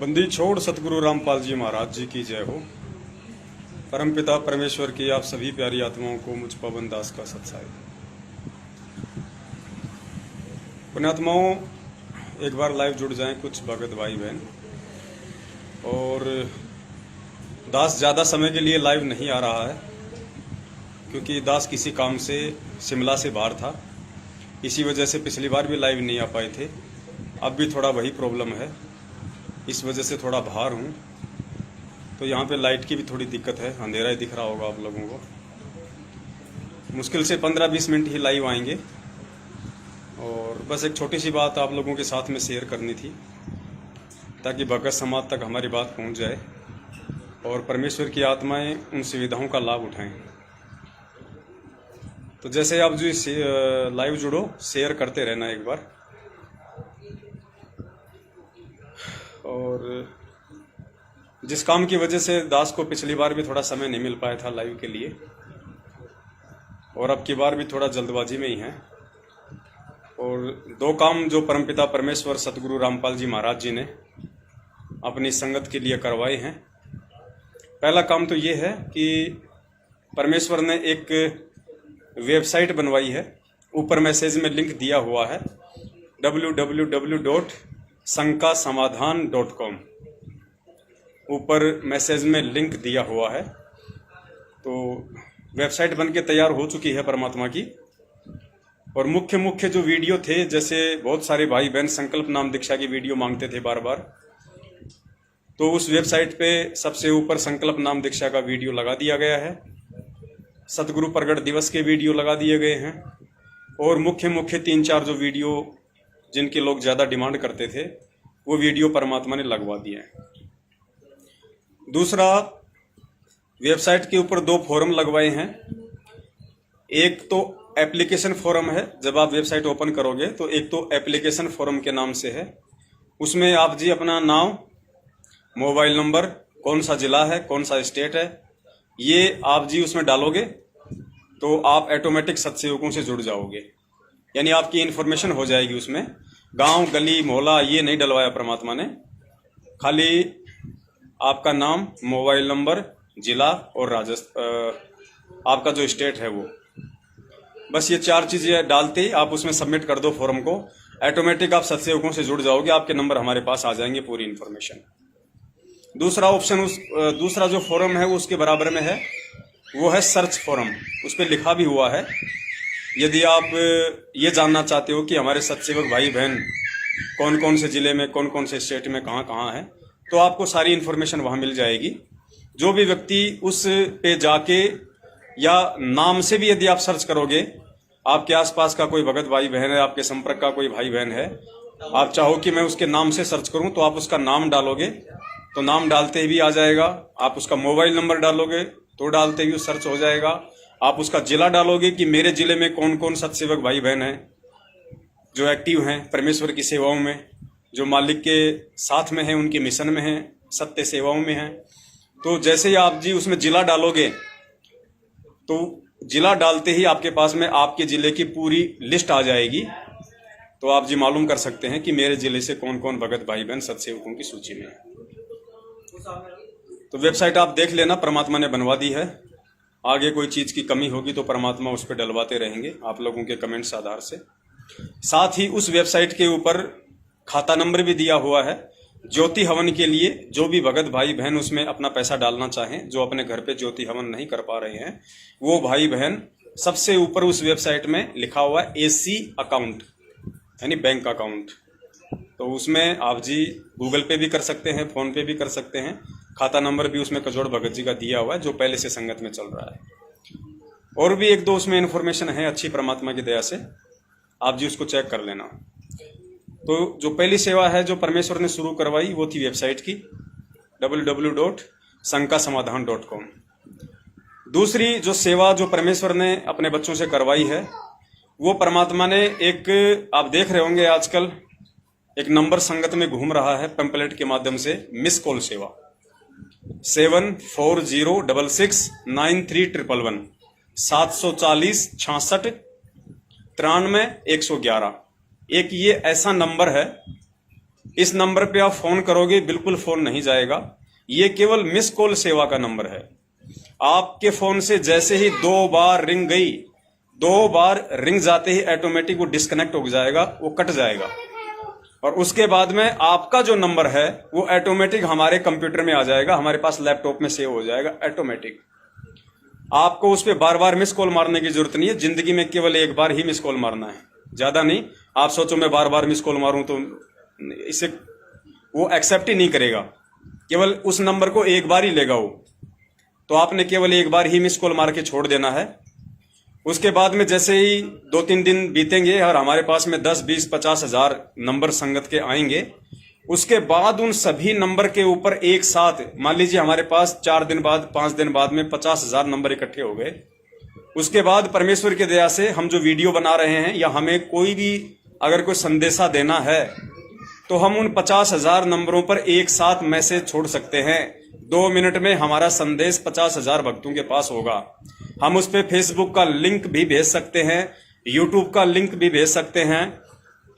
बंदी छोड़ सतगुरु रामपाल जी महाराज जी की जय हो। परमपिता परमेश्वर की आप सभी प्यारी आत्माओं को मुझ पवन दास का सत्साई। पुण्यात्माओं, एक बार लाइव जुड़ जाएं कुछ भगत भाई बहन। और दास ज़्यादा समय के लिए लाइव नहीं आ रहा है क्योंकि दास किसी काम से शिमला से बाहर था। इसी वजह से पिछली बार भी लाइव नहीं आ पाए थे। अब भी थोड़ा वही प्रॉब्लम है, इस वजह से थोड़ा बाहर हूँ। तो यहाँ पे लाइट की भी थोड़ी दिक्कत है, अंधेरा ही दिख रहा होगा आप लोगों को। मुश्किल से 15-20 मिनट ही लाइव आएंगे। और बस एक छोटी सी बात आप लोगों के साथ में शेयर करनी थी ताकि भगत समाज तक हमारी बात पहुँच जाए और परमेश्वर की आत्माएं उन सुविधाओं का लाभ उठाएं। तो जैसे आप जो लाइव जुड़ो, शेयर करते रहना एक बार। और जिस काम की वजह से दास को पिछली बार भी थोड़ा समय नहीं मिल पाया था लाइव के लिए, और अब की बार भी थोड़ा जल्दबाजी में ही है। और दो काम जो परमपिता परमेश्वर सतगुरु रामपाल जी महाराज जी ने अपनी संगत के लिए करवाए हैं। पहला काम तो ये है कि परमेश्वर ने एक वेबसाइट बनवाई है। ऊपर मैसेज में लिंक दिया हुआ है www.sankasamadhan.com। ऊपर मैसेज में लिंक दिया हुआ है। तो वेबसाइट बनके तैयार हो चुकी है परमात्मा की। और मुख्य जो वीडियो थे, जैसे बहुत सारे भाई बहन संकल्प नाम दीक्षा की वीडियो मांगते थे बार बार, तो उस वेबसाइट पे सबसे ऊपर संकल्प नाम दीक्षा का वीडियो लगा दिया गया है। सतगुरु प्रगट दिवस के वीडियो लगा दिए गए हैं। और मुख्य 3-4 जो वीडियो जिनके लोग ज़्यादा डिमांड करते थे, वो वीडियो परमात्मा ने लगवा दिए हैं। दूसरा, वेबसाइट के ऊपर 2 फोरम लगवाए हैं। एक तो एप्लीकेशन फोरम है, जब आप वेबसाइट ओपन करोगे तो एक तो एप्लीकेशन फोरम के नाम से है। उसमें आप जी अपना नाम, मोबाइल नंबर, कौन सा जिला है, कौन सा स्टेट है, ये आप जी उसमें डालोगे तो आप ऑटोमेटिक सत्सेवकों से जुड़ जाओगे। यानी आपकी इन्फॉर्मेशन हो जाएगी उसमें। गांव, गली, मोहल्ला ये नहीं डलवाया परमात्मा ने। खाली आपका नाम, मोबाइल नंबर, जिला और आपका जो स्टेट है वो, बस ये 4 चीज़ें डालते ही आप उसमें सबमिट कर दो फॉर्म को। ऑटोमेटिक आप सत्सेवकों से जुड़ जाओगे। आपके नंबर हमारे पास आ जाएंगे, पूरी इन्फॉर्मेशन। दूसरा ऑप्शन, दूसरा जो फॉर्म है वो उसके बराबर में है, वो है सर्च फॉर्म। उस पर लिखा भी हुआ है, यदि आप ये जानना चाहते हो कि हमारे सत्सेवक भाई बहन कौन कौन से ज़िले में, कौन कौन से स्टेट में, कहाँ कहाँ हैं, तो आपको सारी इन्फॉर्मेशन वहाँ मिल जाएगी। जो भी व्यक्ति उस पे जाके, या नाम से भी यदि आप सर्च करोगे, आपके आसपास का कोई भगत भाई बहन है, आपके संपर्क का कोई भाई बहन है, आप चाहो कि मैं उसके नाम से सर्च करूं, तो आप उसका नाम डालोगे तो नाम डालते ही भी आ जाएगा। आप उसका मोबाइल नंबर डालोगे तो डालते ही सर्च हो जाएगा। आप उसका जिला डालोगे कि मेरे जिले में कौन कौन सत्सेवक भाई बहन हैं जो एक्टिव हैं परमेश्वर की सेवाओं में, जो मालिक के साथ में हैं, उनके मिशन में हैं, सत्य सेवाओं में हैं। तो जैसे ही आप जी उसमें जिला डालोगे तो जिला डालते ही आपके पास में आपके जिले की पूरी लिस्ट आ जाएगी। तो आप जी मालूम कर सकते हैं कि मेरे जिले से कौन कौन भगत भाई बहन सत्सेवकों की सूची में है। तो वेबसाइट आप देख लेना, परमात्मा ने बनवा दी है। आगे कोई चीज़ की कमी होगी तो परमात्मा उस पर डलवाते रहेंगे आप लोगों के कमेंट्स आधार से। साथ ही उस वेबसाइट के ऊपर खाता नंबर भी दिया हुआ है। ज्योति हवन के लिए जो भी भगत भाई बहन उसमें अपना पैसा डालना चाहें, जो अपने घर पे ज्योति हवन नहीं कर पा रहे हैं, वो भाई बहन सबसे ऊपर उस वेबसाइट में लिखा हुआ है AC अकाउंट, यानी बैंक अकाउंट। तो उसमें आप जी गूगल पे भी कर सकते हैं, फ़ोन पे भी कर सकते हैं। खाता नंबर भी उसमें कजोड़ भगत जी का दिया हुआ है, जो पहले से संगत में चल रहा है। और भी 1-2 उसमें इन्फॉर्मेशन है अच्छी, परमात्मा की दया से आप जी उसको चेक कर लेना। तो जो पहली सेवा है जो परमेश्वर ने शुरू करवाई, वो थी वेबसाइट की www.sankasamadhan.com। दूसरी जो सेवा जो परमेश्वर ने अपने बच्चों से करवाई है, वो परमात्मा ने एक, आप देख रहे होंगे आजकल एक नंबर संगत में घूम रहा है पैम्पलेट के माध्यम से, मिस कॉल सेवा 7406693111 740 66 93 111। एक ये ऐसा नंबर है इस नंबर पे आप फोन करोगे बिल्कुल फोन नहीं जाएगा। ये केवल मिस कॉल सेवा का नंबर है। आपके फोन से जैसे ही 2 बार रिंग गई, 2 बार रिंग जाते ही ऑटोमेटिक वो डिस्कनेक्ट हो जाएगा, वो कट जाएगा। और उसके बाद में आपका जो नंबर है वो ऑटोमेटिक हमारे कंप्यूटर में आ जाएगा, हमारे पास लैपटॉप में सेव हो जाएगा ऑटोमेटिक। आपको उस पर बार बार मिस कॉल मारने की जरूरत नहीं है। जिंदगी में केवल एक बार ही मिस कॉल मारना है, ज्यादा नहीं। आप सोचो मैं बार बार मिस कॉल मारूं तो इसे वो एक्सेप्ट ही नहीं करेगा। केवल उस नंबर को एक बार ही लेगा वो। तो आपने केवल एक बार ही मिस कॉल मार के छोड़ देना है। उसके बाद में जैसे ही 2-3 दिन बीतेंगे और हमारे पास में 10, 20, 50 हजार नंबर संगत के आएंगे, उसके बाद उन सभी नंबर के ऊपर एक साथ, मान लीजिए हमारे पास 4 दिन बाद, 5 दिन बाद में 50 हजार नंबर इकट्ठे हो गए। उसके बाद परमेश्वर की दया से हम जो वीडियो बना रहे हैं या हमें कोई भी अगर कोई संदेशा देना है तो हम उन 50 हजार नंबरों पर एक साथ मैसेज छोड़ सकते हैं। 2 मिनट में हमारा संदेश 50 हजार भक्तों के पास होगा। हम उस पर फेसबुक का लिंक भी भेज सकते हैं, यूट्यूब का लिंक भी भेज सकते हैं।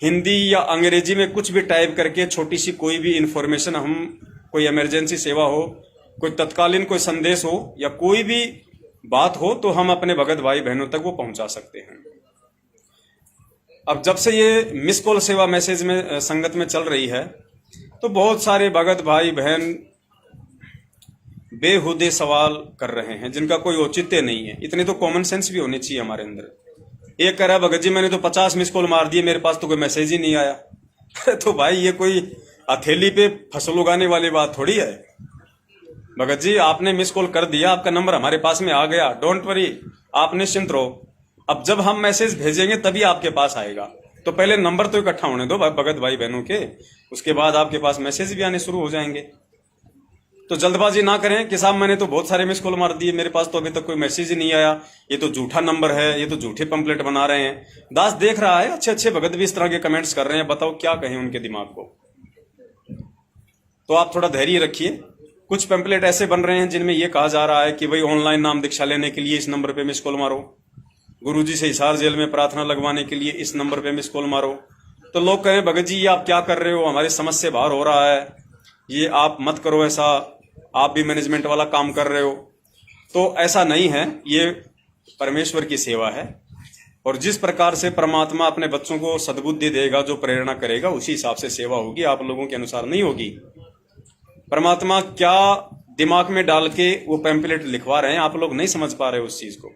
हिंदी या अंग्रेजी में कुछ भी टाइप करके छोटी सी कोई भी इंफॉर्मेशन, हम कोई इमरजेंसी सेवा हो, कोई तत्कालीन कोई संदेश हो या कोई भी बात हो तो हम अपने भगत भाई बहनों तक वो पहुंचा सकते हैं। अब जब से ये मिस कॉल सेवा मैसेज में संगत में चल रही है तो बहुत सारे भगत भाई बहन बेहुदे सवाल कर रहे हैं जिनका कोई औचित्य नहीं है। इतने तो कॉमन सेंस भी होनी चाहिए हमारे अंदर। एक कह रहा भगत जी मैंने तो 50 मिस कॉल मार दिए, मेरे पास तो कोई मैसेज ही नहीं आया। तो भाई ये कोई हथेली पे फसल उगाने वाली बात थोड़ी है। भगत जी आपने मिस कॉल कर दिया, आपका नंबर हमारे पास में आ गया, डोंट वरी, आप निश्चिंत रहो। अब जब हम मैसेज भेजेंगे तभी आपके पास आएगा। तो पहले नंबर तो इकट्ठा होने दो भगत भाई बहनों के, उसके बाद आपके पास मैसेज भी आने शुरू हो जाएंगे। तो जल्दबाजी ना करें कि साहब मैंने तो बहुत सारे मिस कॉल मार दिए, मेरे पास तो अभी तक कोई मैसेज ही नहीं आया, ये तो झूठा नंबर है, ये तो झूठे पंपलेट बना रहे हैं। दास देख रहा है, अच्छे अच्छे भगत भी इस तरह के कमेंट्स कर रहे हैं, बताओ क्या कहें उनके दिमाग को। तो आप थोड़ा धैर्य रखिए। कुछ पैम्पलेट ऐसे बन रहे हैं जिनमें यह कहा जा रहा है कि भाई ऑनलाइन नाम दीक्षा लेने के लिए इस नंबर पे मिस कॉल मारो, गुरुजी से हिसार जेल में प्रार्थना लगवाने के लिए इस नंबर पे मिस कॉल मारो। तो लोग कहें भगत जी ये आप क्या कर रहे हो, हमारी समझ से बाहर हो रहा है, ये आप मत करो ऐसा, आप भी मैनेजमेंट वाला काम कर रहे हो। तो ऐसा नहीं है, ये परमेश्वर की सेवा है और जिस प्रकार से परमात्मा अपने बच्चों को सद्बुद्धि देगा, जो प्रेरणा करेगा, उसी हिसाब से सेवा होगी, आप लोगों के अनुसार नहीं होगी। परमात्मा क्या दिमाग में डाल के वो पैम्पलेट लिखवा रहे हैं, आप लोग नहीं समझ पा रहे उस चीज को।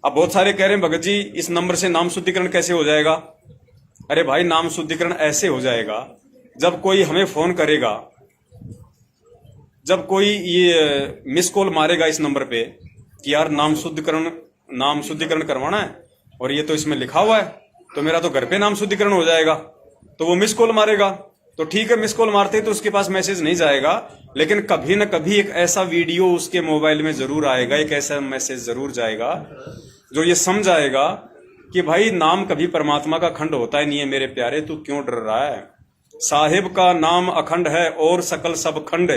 अब बहुत सारे कह रहे हैं भगत जी इस नंबर से नाम शुद्धिकरण कैसे हो जाएगा। अरे भाई नाम शुद्धिकरण ऐसे हो जाएगा जब कोई हमें फोन करेगा, जब कोई ये मिस कॉल मारेगा इस नंबर पे कि यार नाम शुद्धिकरण करवाना है और ये तो इसमें लिखा हुआ है, तो मेरा तो घर पे नाम शुद्धिकरण हो जाएगा, तो वो मिस कॉल मारेगा। तो ठीक है, मिस कॉल मारते तो उसके पास मैसेज नहीं जाएगा, लेकिन कभी ना कभी एक ऐसा वीडियो उसके मोबाइल में जरूर आएगा, एक ऐसा मैसेज जरूर जाएगा जो ये समझाएगा कि भाई नाम कभी परमात्मा का खंड होता ही नहीं है मेरे प्यारे, तू क्यों डर रहा है। साहिब का नाम अखंड है और सकल सब खंड,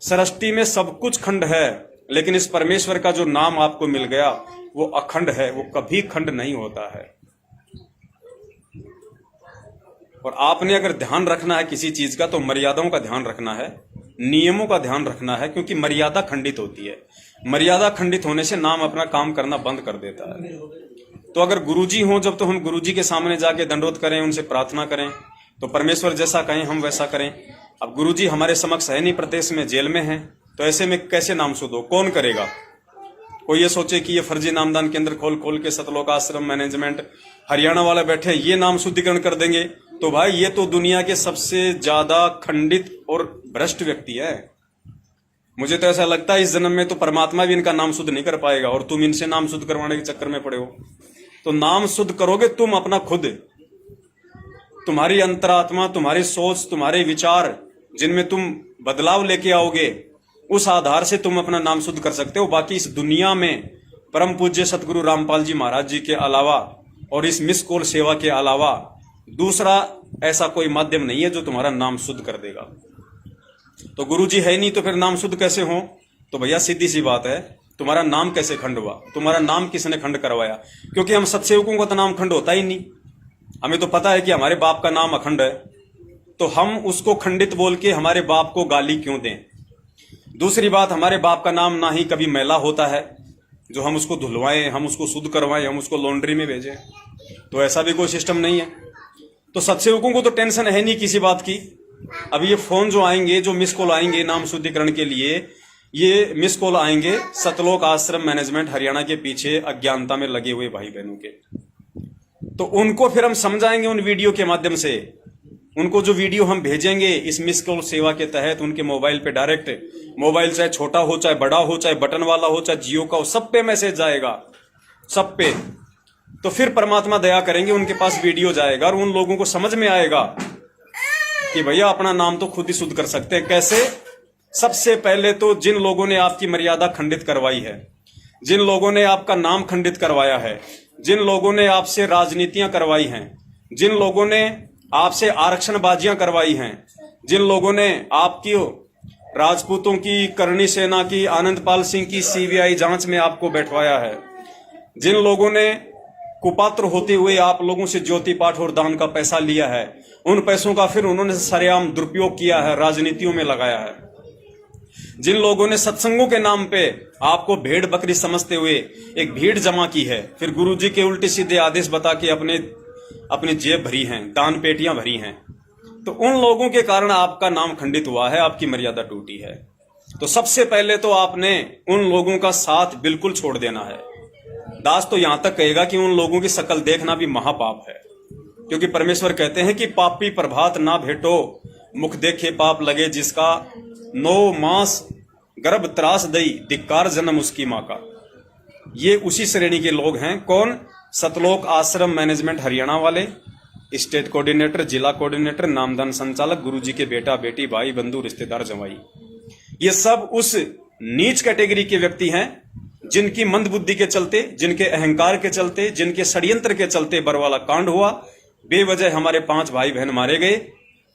सृष्टि में सब कुछ खंड है, लेकिन इस परमेश्वर का जो नाम आपको मिल गया वो अखंड है, वो कभी खंड नहीं होता है। और आपने अगर ध्यान रखना है किसी चीज का तो मर्यादाओं का ध्यान रखना है, नियमों का ध्यान रखना है, क्योंकि मर्यादा खंडित होती है। मर्यादा खंडित होने से नाम अपना काम करना बंद कर देता है। तो अगर गुरुजी हो जब, तो हम गुरुजी के सामने जाके दंडोत करें, उनसे प्रार्थना करें, तो परमेश्वर जैसा कहें हम वैसा करें। अब गुरुजी हमारे समक्ष है नहीं, प्रदेश में जेल में है, तो ऐसे में कैसे नाम शुद्ध हो, कौन करेगा। कोई ये सोचे कि ये फर्जी नामदान केंद्र खोल के सतलोक आश्रम मैनेजमेंट हरियाणा वाला बैठे ये नाम शुद्धिकरण कर देंगे, तो भाई ये तो दुनिया के सबसे ज्यादा खंडित और भ्रष्ट व्यक्ति है। मुझे तो ऐसा लगता है इस जन्म में तो परमात्मा भी इनका नाम शुद्ध नहीं कर पाएगा और तुम इनसे नाम शुद्ध करवाने के चक्कर में पड़े हो। तो नाम शुद्ध करोगे तुम अपना खुद, तुम्हारी अंतरात्मा, तुम्हारी सोच, तुम्हारे विचार जिनमें तुम बदलाव लेके आओगे, उस आधार से तुम अपना नाम शुद्ध कर सकते हो। बाकी इस दुनिया में परम पूज्य सतगुरु रामपाल जी महाराज जी के अलावा और इस मिस कॉल सेवा के अलावा दूसरा ऐसा कोई माध्यम नहीं है जो तुम्हारा नाम शुद्ध कर देगा। तो गुरु जी है नहीं तो फिर नाम शुद्ध कैसे हो। तो भैया सीधी सी बात है, तुम्हारा नाम कैसे खंड हुआ, तुम्हारा नाम किसने खंड करवाया। क्योंकि हम सत्सेवकों का तो नाम खंड होता ही नहीं। हमें तो पता है कि हमारे बाप का नाम अखंड है, तो हम उसको खंडित बोल के हमारे बाप को गाली क्यों दें। दूसरी बात, हमारे बाप का नाम ना ही कभी मैला होता है जो हम उसको धुलवाएं, हम उसको शुद्ध करवाएं, हम उसको लॉन्ड्री में भेजें, तो ऐसा भी कोई सिस्टम नहीं है। तो सत्सेवकों को तो टेंशन है नहीं किसी बात की। अब ये फोन जो आएंगे, जो मिस कॉल आएंगे नाम शुद्धिकरण के लिए, ये मिस कॉल आएंगे सतलोक आश्रम मैनेजमेंट हरियाणा के पीछे अज्ञानता में लगे हुए भाई बहनों के। तो उनको फिर हम समझाएंगे उन वीडियो के माध्यम से। उनको जो वीडियो हम भेजेंगे इस मिस कॉल सेवा के तहत उनके मोबाइल पे डायरेक्ट, मोबाइल चाहे छोटा हो चाहे बड़ा हो, चाहे बटन वाला हो चाहे जियो का हो, सब पे मैसेज जाएगा, सब पे। तो फिर परमात्मा दया करेंगे, उनके पास वीडियो जाएगा और उन लोगों को समझ में आएगा कि भैया अपना नाम तो खुद ही शुद्ध कर सकते हैं। कैसे? सबसे पहले तो जिन लोगों ने आपकी मर्यादा खंडित करवाई है, जिन लोगों ने आपका नाम खंडित करवाया है, जिन लोगों ने आपसे राजनीतियां करवाई हैं, जिन लोगों ने आपसे आरक्षणबाजियां करवाई हैं, जिन लोगों ने आपकी राजपूतों की, करणी सेना की, आनंदपाल सिंह की सीबीआई जांच में आपको बैठवाया है, जिन लोगों ने कुपात्र होते हुए आप लोगों से ज्योति पाठ और दान का पैसा लिया है, उन पैसों का फिर उन्होंने सरेआम दुरुपयोग किया है, राजनीतियों में लगाया है, जिन लोगों ने सत्संगों के नाम पे आपको भेड़ बकरी समझते हुए एक भीड़ जमा की है, फिर गुरुजी के उल्टे सीधे आदेश बता के अपनी जेब भरी हैं, दान पेटियां भरी हैं, तो उन लोगों के कारण आपका नाम खंडित हुआ है, आपकी मर्यादा टूटी है। तो सबसे पहले तो आपने उन लोगों का साथ बिल्कुल छोड़ देना है। दास तो यहां तक कहेगा कि उन लोगों की शक्ल देखना भी महापाप है, क्योंकि परमेश्वर कहते हैं कि पापी प्रभात ना भेटो, मुख देखे पाप लगे जिसका, 9 मास गर्भ त्रास दई, धिक्कार जन्म उसकी मां का। ये उसी श्रेणी के लोग हैं। कौन? सतलोक आश्रम मैनेजमेंट हरियाणा वाले, स्टेट कोऑर्डिनेटर, जिला कोऑर्डिनेटर, नामदान संचालक, गुरुजी के बेटा बेटी, भाई बंधु रिश्तेदार जवाई, ये सब उस नीच कैटेगरी के व्यक्ति हैं जिनकी मंद बुद्धि के चलते, जिनके अहंकार के चलते, जिनके षड्यंत्र के चलते बरवाला कांड हुआ। बेवजह हमारे 5 भाई बहन मारे गए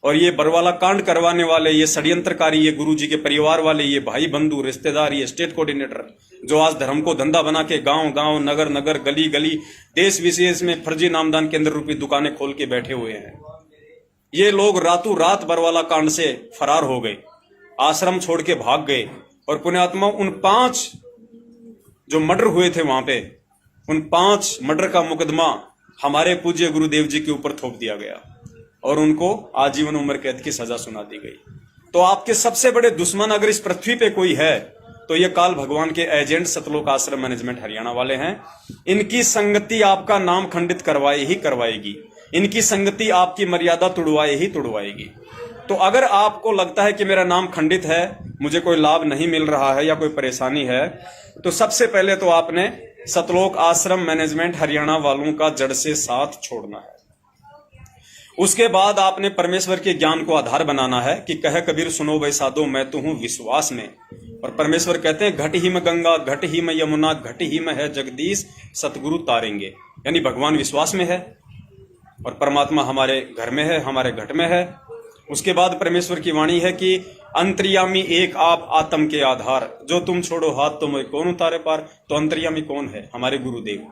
और ये बरवाला कांड करवाने वाले, ये षड्यंत्रकारी, ये गुरुजी के परिवार वाले, ये भाई बंधु रिश्तेदार, ये स्टेट कोऑर्डिनेटर जो आज धर्म को धंधा बना के गांव गांव, नगर नगर, गली गली, देश विशेष में फर्जी नामदान केंद्र रूपी दुकानें खोल के बैठे हुए हैं। ये लोग रातों रात बरवाला कांड से फरार हो गए, आश्रम छोड़ के भाग गए और पुण्यात्मा उन 5 जो मर्डर हुए थे वहां पे, उन 5 मर्डर का मुकदमा हमारे पूज्य गुरुदेव जी के ऊपर थोप दिया गया और उनको आजीवन उम्र कैद की सजा सुना दी गई। तो आपके सबसे बड़े दुश्मन अगर इस पृथ्वी पे कोई है तो ये काल भगवान के एजेंट सतलोक आश्रम मैनेजमेंट हरियाणा वाले हैं। इनकी संगति आपका नाम खंडित करवाए ही करवाएगी, इनकी संगति आपकी मर्यादा तुड़वाए ही तुड़वाएगी। तो अगर आपको लगता है कि मेरा नाम खंडित है, मुझे कोई लाभ नहीं मिल रहा है या कोई परेशानी है, तो सबसे पहले तो आपने सतलोक आश्रम मैनेजमेंट हरियाणा वालों का जड़ से साथ छोड़ना है। उसके बाद आपने परमेश्वर के ज्ञान को आधार बनाना है कि कह कबीर सुनो भाई साधो, मैं तो हूं विश्वास में। और परमेश्वर कहते हैं घट ही में गंगा, घट ही में यमुना, घट ही में है जगदीश, सतगुरु तारेंगे। यानी भगवान विश्वास में है और परमात्मा हमारे घर में है, हमारे घट में है। उसके बाद परमेश्वर की वाणी है कि अंतर्यामी एक आप आत्म के आधार, जो तुम छोड़ो हाथ तो मैं कौन उतारे पार। तो अंतर्यामी कौन है? हमारे गुरुदेव।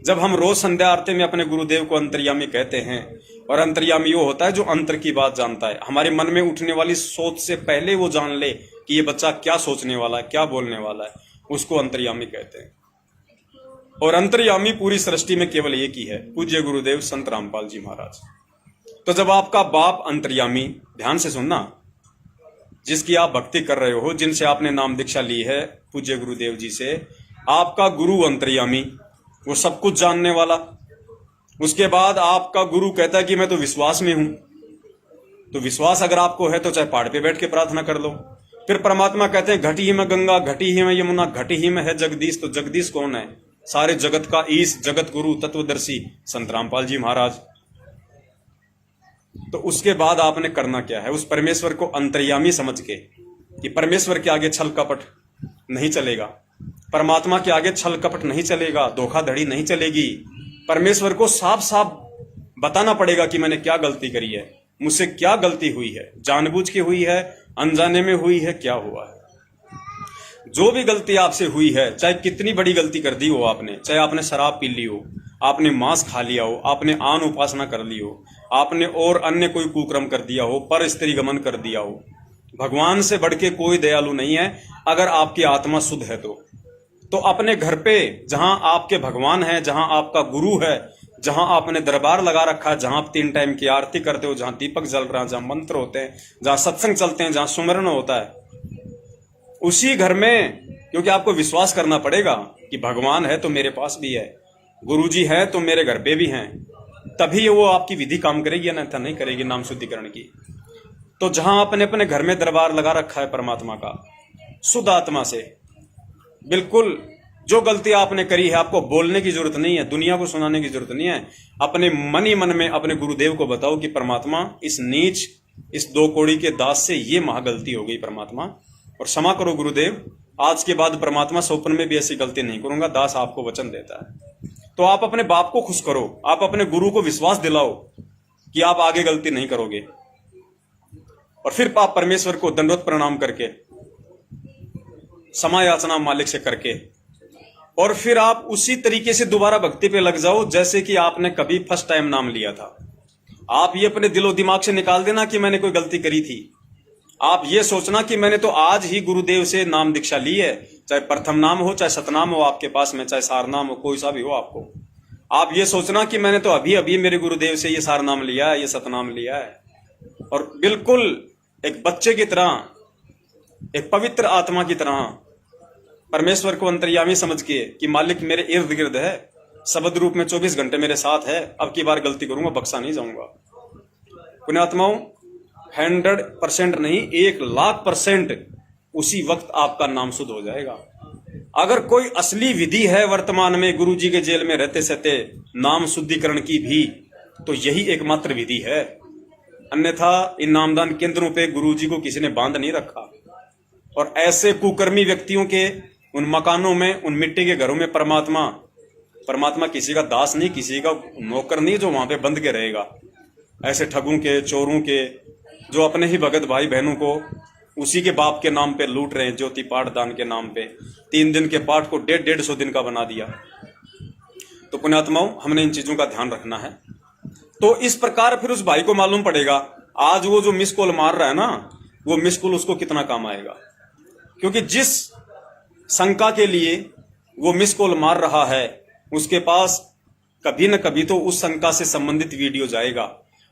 जब हम रोज संध्या आरती में अपने गुरुदेव को अंतर्यामी कहते हैं, और अंतर्यामी वो होता है जो अंतर की बात जानता है, हमारे मन में उठने वाली सोच से पहले वो जान ले कि ये बच्चा क्या सोचने वाला है, क्या बोलने वाला है, उसको अंतर्यामी कहते हैं। और अंतर्यामी पूरी सृष्टि में केवल एक ही है, पूज्य गुरुदेव संत रामपाल जी महाराज। तो जब आपका बाप अंतर्यामी, ध्यान से सुनना, जिसकी आप भक्ति कर रहे हो, जिनसे आपने नाम दीक्षा ली है पूज्य गुरुदेव जी से, आपका गुरु अंतर्यामी, वो सब कुछ जानने वाला। उसके बाद आपका गुरु कहता है कि मैं तो विश्वास में हूं। तो विश्वास अगर आपको है तो चाहे पहाड़ पे बैठ के प्रार्थना कर लो। फिर परमात्मा कहते हैं घटी ही में गंगा, घटी ही में यमुना, घटी ही में है जगदीश। तो जगदीश कौन है? सारे जगत का ईश, जगत गुरु, तत्वदर्शी संत रामपाल जी महाराज। तो उसके बाद आपने करना क्या है? उस परमेश्वर को अंतर्यामी समझ के कि परमेश्वर के आगे छल कपट नहीं चलेगा, परमात्मा के आगे छल कपट नहीं चलेगा, धोखाधड़ी नहीं चलेगी। परमेश्वर को साफ साफ बताना पड़ेगा कि मैंने क्या गलती करी है, मुझसे क्या गलती हुई है, जानबूझ के हुई है, अनजाने में हुई है, क्या हुआ है। जो भी गलती आपसे हुई है, चाहे कितनी बड़ी गलती कर दी हो आपने, चाहे आपने शराब पी ली हो, आपने मांस खा लिया हो, आपने आन उपासना कर ली हो, आपने और अन्य कोई कुकर्म कर दिया हो, पर स्त्री गमन कर दिया हो, भगवान से बढ़ के कोई दयालु नहीं है अगर आपकी आत्मा शुद्ध है तो अपने घर पे जहां आपके भगवान है, जहां आपका गुरु है, जहां आपने दरबार लगा रखा है, जहां आप 3 टाइम की आरती करते हो, जहां दीपक जल रहा है, जहां मंत्र होते हैं, जहां सत्संग चलते हैं, जहां सुमरण होता है, उसी घर में, क्योंकि आपको विश्वास करना पड़ेगा कि भगवान है तो मेरे पास भी है, गुरुजी है तो मेरे घर पे भी हैं, तभी वो आपकी विधि काम करेगी, अन्यथा नहीं करेगी नाम शुद्धिकरण की। तो जहां आपने अपने घर में दरबार लगा रखा है परमात्मा का, शुद्ध आत्मा से, बिल्कुल जो गलती आपने करी है आपको बोलने की जरूरत नहीं है, दुनिया को सुनाने की जरूरत नहीं है, अपने मन ही मन में अपने गुरुदेव को बताओ कि परमात्मा इस नीच, इस 2 कौड़ी के दास से ये महागलती हो गई परमात्मा, और क्षमा करो गुरुदेव, आज के बाद परमात्मा स्वप्न में भी ऐसी गलती नहीं करूंगा, दास आपको वचन देता है। तो आप अपने बाप को खुश करो, आप अपने गुरु को विश्वास दिलाओ कि आप आगे गलती नहीं करोगे, और फिर आप परमेश्वर को दंडवत प्रणाम करके, क्षमा याचना मालिक से करके, और फिर आप उसी तरीके से दोबारा भक्ति पे लग जाओ जैसे कि आपने कभी फर्स्ट टाइम नाम लिया था। आप ये अपने दिलो दिमाग से निकाल देना कि मैंने कोई गलती करी थी। आप ये सोचना कि मैंने तो आज ही गुरुदेव से नाम दीक्षा ली है, चाहे प्रथम नाम हो, चाहे सतनाम हो आपके पास में, चाहे सार नाम हो, कोई सा भी हो आपको। आप ये सोचना कि मैंने तो अभी अभी मेरे गुरुदेव से ये सार नाम लिया है, ये सतनाम लिया है, और बिल्कुल एक बच्चे की तरह, एक पवित्र आत्मा की तरह परमेश्वर को अंतर्यामी समझ के कि मालिक मेरे इर्द गिर्द है, शब्द रूप में 24 घंटे मेरे साथ है, अब की बार गलती करूंगा बख्शा नहीं जाऊंगा। पुण्यात्माओं, 100% नहीं, 1,00,000% उसी वक्त आपका नाम शुद्ध हो जाएगा। अगर कोई असली विधि है वर्तमान में गुरु जी के जेल में रहते सहते नाम शुद्धिकरण की भी, तो यही एकमात्र विधि है। अन्यथा इन नामदान केंद्रों पे गुरु जी को किसी ने बांध नहीं रखा, और ऐसे कुकर्मी व्यक्तियों के उन मकानों में, उन मिट्टी के घरों में परमात्मा किसी का दास नहीं, किसी का नौकर नहीं जो वहां पे बंद के रहेगा। ऐसे ठगों के, चोरों के, जो अपने ही भगत भाई बहनों को उसी के बाप के नाम पे लूट रहे हैं, ज्योति पाठ दान के नाम पे 3 दिन के पाठ को 150 दिन का बना दिया। तो पुण्यात्माओं, हमने इन चीजों का ध्यान रखना है। तो इस प्रकार फिर उस भाई को मालूम पड़ेगा आज वो जो मिस कॉल मार रहा है ना, वो मिस कॉल उसको कितना काम आएगा, क्योंकि जिस शंका के लिए वो मिस कॉल मार रहा है उसके पास कभी न कभी तो उस शंका से संबंधित वीडियो जाएगा,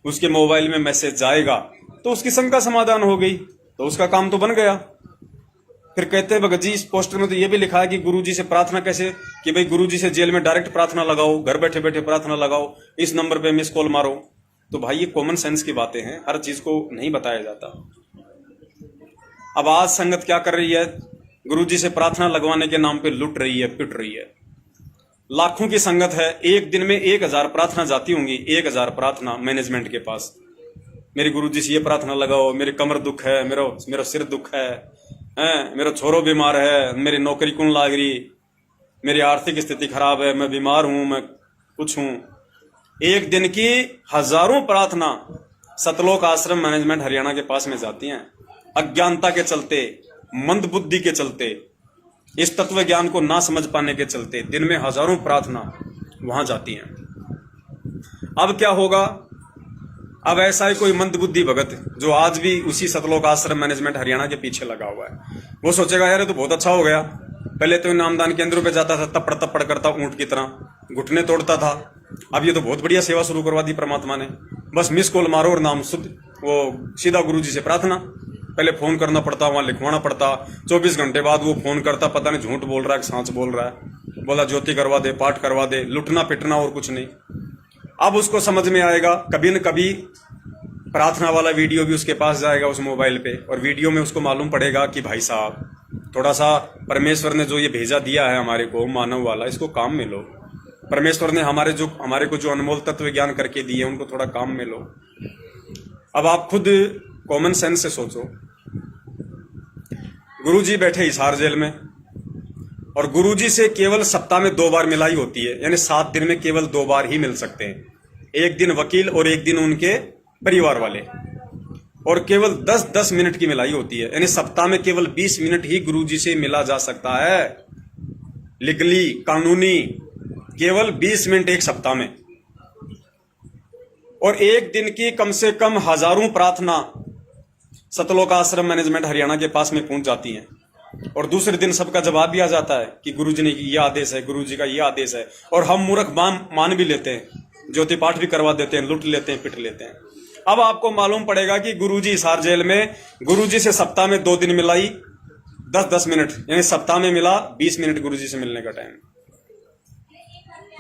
उसके मोबाइल में मैसेज जाएगा, तो उसकी शंका समाधान हो गई, तो उसका काम तो बन गया। फिर कहते हैं भगत जी इस पोस्टर में तो ये भी लिखा है कि गुरुजी से प्रार्थना कैसे, कि भाई गुरुजी से जेल में डायरेक्ट प्रार्थना लगाओ, घर बैठे बैठे प्रार्थना लगाओ, इस नंबर पे मिस कॉल मारो। तो भाई ये कॉमन सेंस की बातें हैं, हर चीज को नहीं बताया जाता। अब आज संगत क्या कर रही है, गुरुजी से प्रार्थना लगवाने के नाम पे लुट रही है, पिट रही है। लाखों की संगत है, एक दिन में 1000 प्रार्थना जाती होंगी, 1000 प्रार्थना मैनेजमेंट के पास, मेरे गुरुजी से ये प्रार्थना लगाओ, मेरी कमर दुख है, मेरा सिर दुख है, मेरा छोरो बीमार है, मेरी नौकरी कौन लाग रही, मेरी आर्थिक स्थिति खराब है, मैं बीमार हूं, मैं कुछ हूं। एक दिन की हजारों प्रार्थना सतलोक आश्रम मैनेजमेंट हरियाणा के पास में जाती हैं। अज्ञानता के चलते, मंद बुद्धि के चलते, इस तत्व ज्ञान को ना समझ पाने के चलते दिन में हजारों प्रार्थना वहां जाती हैं। अब क्या होगा, अब ऐसा ही कोई मंद बुद्धि भगत जो आज भी उसी सतलोक आश्रम मैनेजमेंट हरियाणा के पीछे लगा हुआ है, वो सोचेगा यार ये तो बहुत अच्छा हो गया, पहले तो नामदान केंद्रों पे जाता था, तपड़ तपड़ करता ऊंट की तरह, घुटने तोड़ता था, अब ये तो बहुत बढ़िया सेवा शुरू करवा दी परमात्मा ने, बस मिस कॉल मारो और नाम शुद्ध, वो सीधा गुरुजी से प्रार्थना। पहले फोन करना पड़ता, वहां लिखवाना पड़ता, 24 घंटे बाद वो फोन करता, पता नहीं झूठ बोल रहा है कि सच बोल रहा है, बोला ज्योति करवा दे, पाठ करवा दे, लुटना पिटना और कुछ नहीं। अब उसको समझ में आएगा, कभी न कभी प्रार्थना वाला वीडियो भी उसके पास जाएगा उस मोबाइल पे, और वीडियो में उसको मालूम पड़ेगा कि भाई साहब थोड़ा सा परमेश्वर ने जो ये भेजा दिया है हमारे को मानव वाला, इसको काम में लो। परमेश्वर ने हमारे को जो अनमोल तत्व ज्ञान करके दिए उनको थोड़ा काम में लो। अब आप खुद कॉमन सेंस से सोचो, गुरुजी बैठे हिसार जेल में, और गुरुजी से केवल सप्ताह में 2 बार मिलाई होती है, यानी 7 दिन में केवल 2 बार ही मिल सकते हैं, एक दिन वकील और एक दिन उनके परिवार वाले, और केवल 10-10 मिनट की मिलाई होती है, यानी सप्ताह में केवल 20 मिनट ही गुरुजी से मिला जा सकता है। लीगली, कानूनी केवल 20 मिनट एक सप्ताह में। और एक दिन की कम से कम हजारों प्रार्थना सतलोक आश्रम मैनेजमेंट हरियाणा के पास में पहुंच जाती हैं, और दूसरे दिन सबका जवाब भी आ जाता है कि गुरुजी ने ये आदेश है, गुरुजी का ये आदेश है, और हम मूर्ख मान भी लेते हैं, ज्योति पाठ भी करवा देते हैं, लूट लेते हैं, पिट लेते हैं। अब आपको मालूम पड़ेगा कि गुरुजी हिसार जेल में गुरुजी से सप्ताह में 2 दिन मिलाई 10-10 मिनट, यानी सप्ताह में मिला 20 मिनट गुरुजी से मिलने का टाइम,